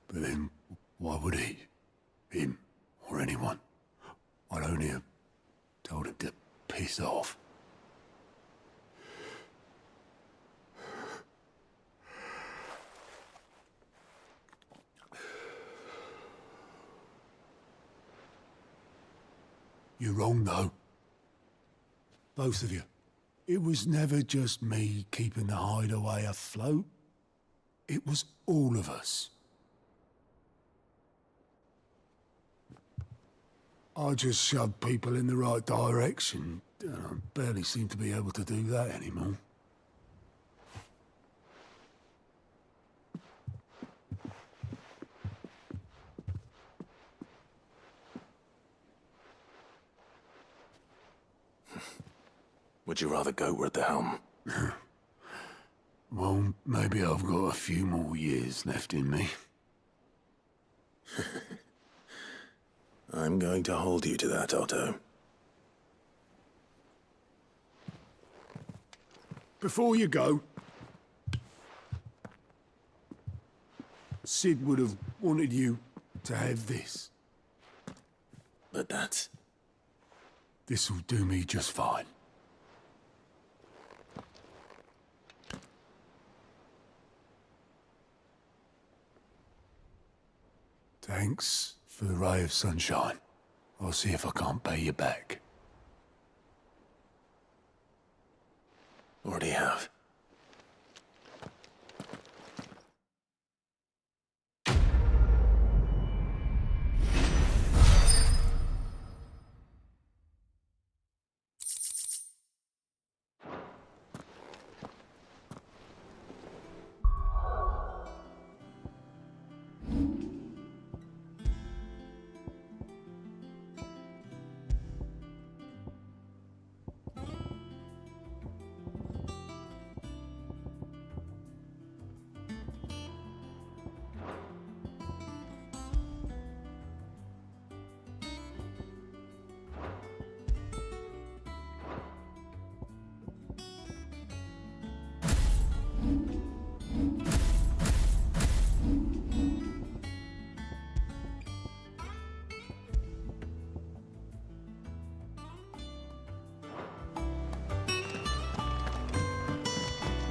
But then, why would he? Him, or anyone? I'd only have told him to piss off. You're wrong, though. Both of you. It was never just me keeping the hideaway afloat. It was all of us. I just shoved people in the right direction, and I barely seem to be able to do that anymore. Would you rather goat were at the helm? Well, maybe I've got a few more years left in me. I'm going to hold you to that, Otto. Before you go, Sid would have wanted you to have this. But that's This'll do me just fine. Thanks for the ray of sunshine. I'll see if I can't pay you back. Already have.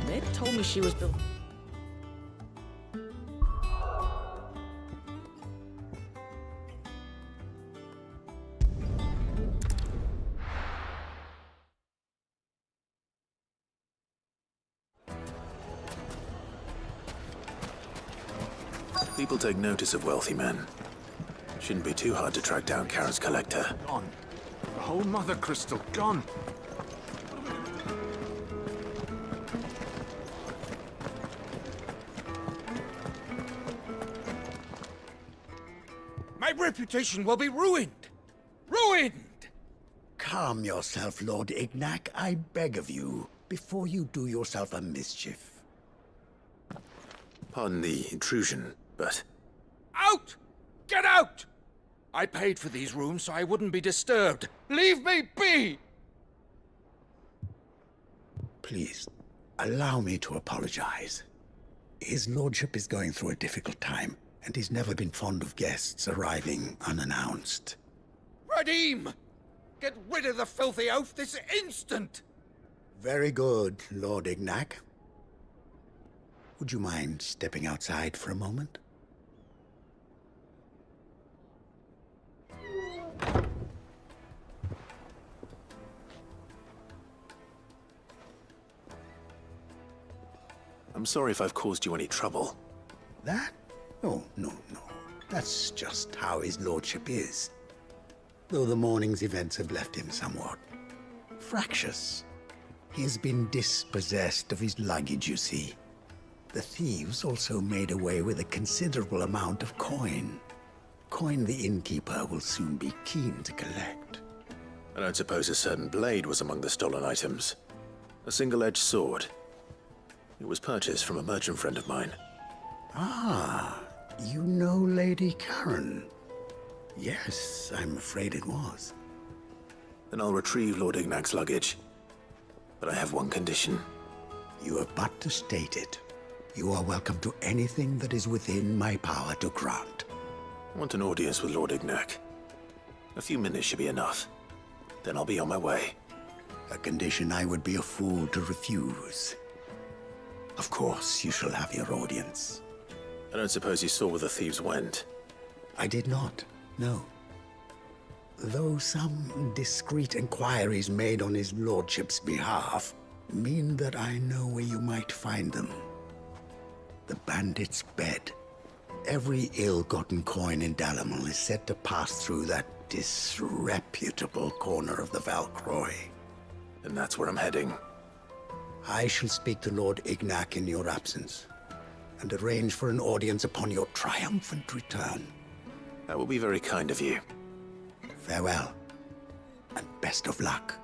Ned told me she was built. People take notice of wealthy men. Shouldn't be too hard to track down Karen's collector. Gone. The whole mother crystal gone. My reputation will be ruined! Ruined! Calm yourself, Lord Ignac, I beg of you, before you do yourself a mischief. Pardon the intrusion, but... Out! Get out! I paid for these rooms so I wouldn't be disturbed. Leave me be! Please, allow me to apologize. His lordship is going through a difficult time, and he's never been fond of guests arriving unannounced. Radim! Get rid of the filthy oaf this instant! Very good, Lord Ignac. Would you mind stepping outside for a moment? I'm sorry if I've caused you any trouble. That? Oh, no. That's just how his lordship is. Though the morning's events have left him somewhat fractious. He's been dispossessed of his luggage, you see. The thieves also made away with a considerable amount of coin. Coin the innkeeper will soon be keen to collect. I don't suppose a certain blade was among the stolen items. A single-edged sword. It was purchased from a merchant friend of mine. Ah, you know Lady Karen. Yes, I'm afraid it was. Then I'll retrieve Lord Ignac's luggage. But I have one condition. You have but to state it. You are welcome to anything that is within my power to grant. I want an audience with Lord Ignac. A few minutes should be enough. Then I'll be on my way. A condition I would be a fool to refuse. Of course, you shall have your audience. I don't suppose you saw where the thieves went. I did not, no. Though some discreet inquiries made on his lordship's behalf mean that I know where you might find them. The bandit's bed. Every ill-gotten coin in Dalamel is said to pass through that disreputable corner of the Valcroy. And that's where I'm heading. I shall speak to Lord Ignac in your absence, and arrange for an audience upon your triumphant return. That will be very kind of you. Farewell, and best of luck.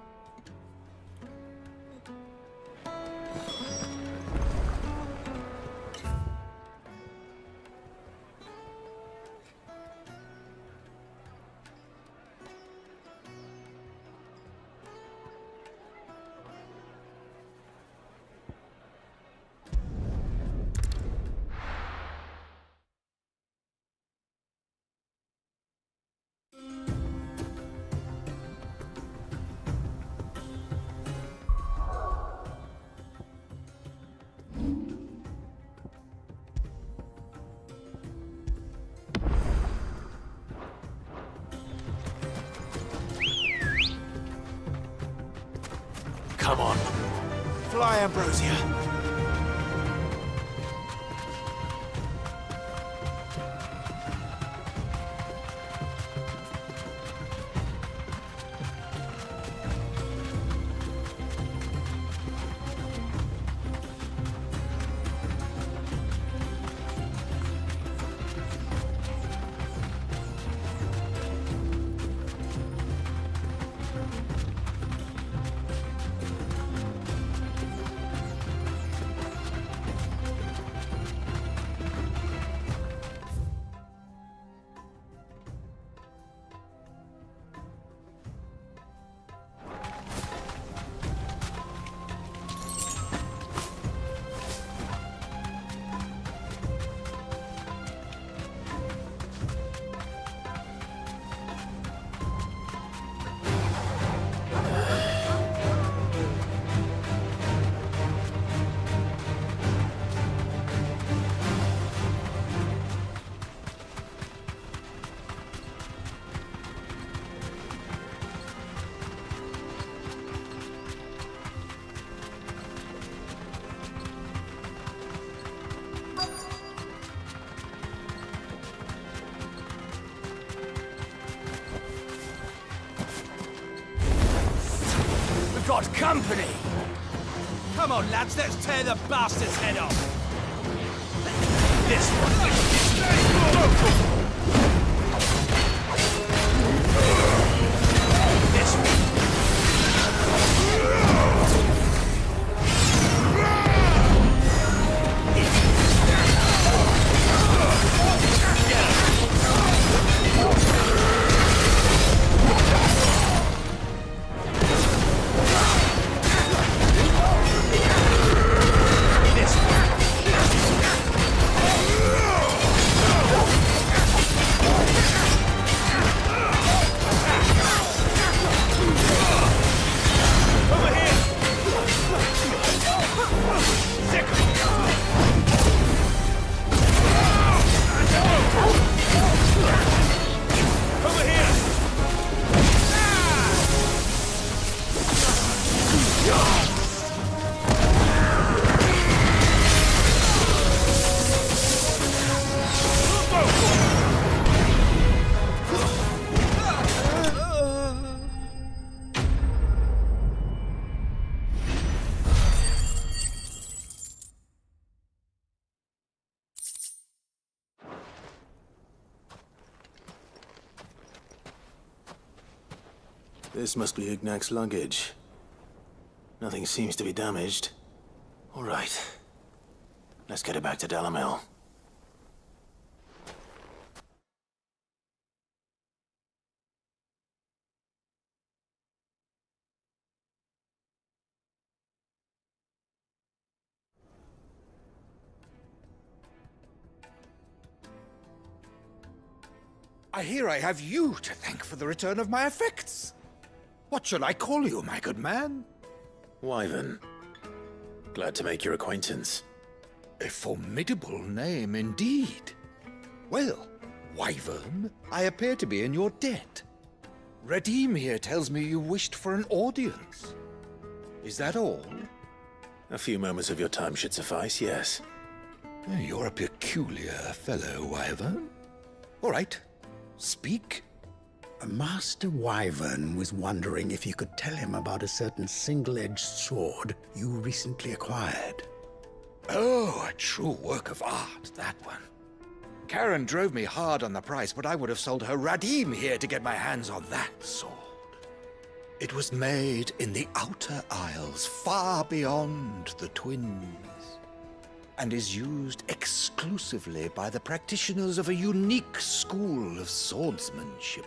Fly, Ambrosia. Got company! Come on, lads, let's tear the bastard's head off! This one! This one! This must be Ignac's luggage. Nothing seems to be damaged. All right. Let's get it back to Delamil. I hear I have you to thank for the return of my effects. What shall I call you, my good man? Wyvern. Glad to make your acquaintance. A formidable name indeed. Well, Wyvern, I appear to be in your debt. Redeem here tells me you wished for an audience. Is that all? A few moments of your time should suffice, yes. You're a peculiar fellow, Wyvern. All right, speak. Master Wyvern was wondering if you could tell him about a certain single-edged sword you recently acquired. Oh, a true work of art, that one. Karen drove me hard on the price, but I would have sold her Radim here to get my hands on that sword. It was made in the Outer Isles, far beyond the Twins, and is used exclusively by the practitioners of a unique school of swordsmanship.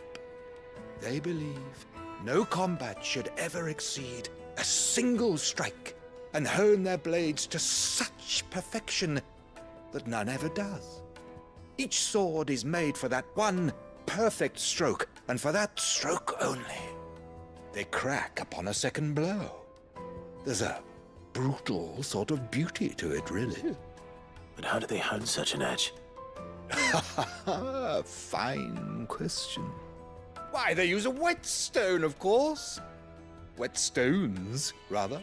They believe no combat should ever exceed a single strike and hone their blades to such perfection that none ever does. Each sword is made for that one perfect stroke, and for that stroke only. They crack upon a second blow. There's a brutal sort of beauty to it, really. But how do they hone such an edge? Fine question. Why, they use a whetstone, of course. Whetstones, rather.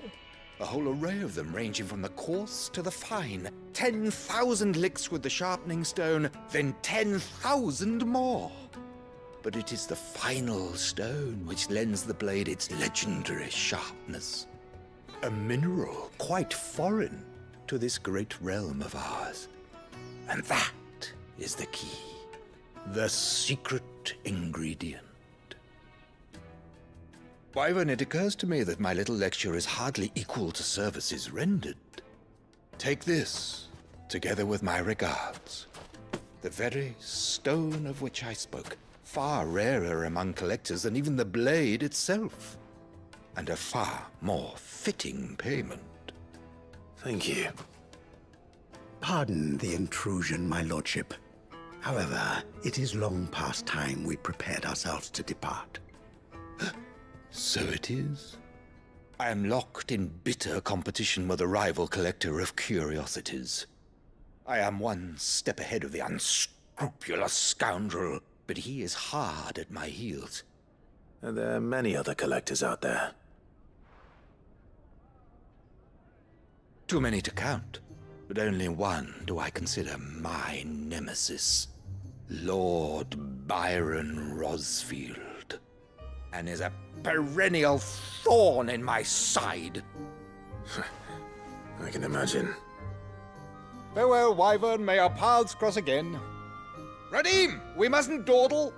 A whole array of them ranging from the coarse to the fine. 10,000 licks with the sharpening stone, then 10,000 more. But it is the final stone which lends the blade its legendary sharpness. A mineral quite foreign to this great realm of ours. And that is the key. The secret ingredient. Wyvern, it occurs to me that my little lecture is hardly equal to services rendered. Take this, together with my regards. The very stone of which I spoke, far rarer among collectors than even the blade itself, and a far more fitting payment. Thank you. Pardon the intrusion, my lordship. However, it is long past time we prepared ourselves to depart. So it is. I am locked in bitter competition with a rival collector of curiosities. I am one step ahead of the unscrupulous scoundrel, but he is hard at my heels. Are there many other collectors out there? Too many to count, but only one do I consider my nemesis. Lord Byron Rosfield. And is a perennial thorn in my side. I can imagine. Farewell, Wyvern. May our paths cross again. Radim, we mustn't dawdle.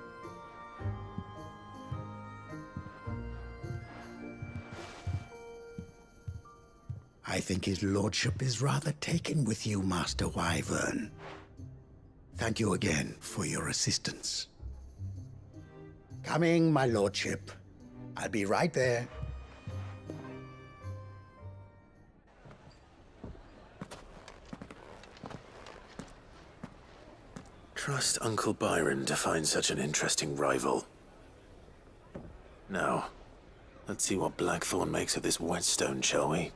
I think his lordship is rather taken with you, Master Wyvern. Thank you again for your assistance. Coming, my lordship. I'll be right there. Trust Uncle Byron to find such an interesting rival. Now, let's see what Blackthorn makes of this whetstone, shall we?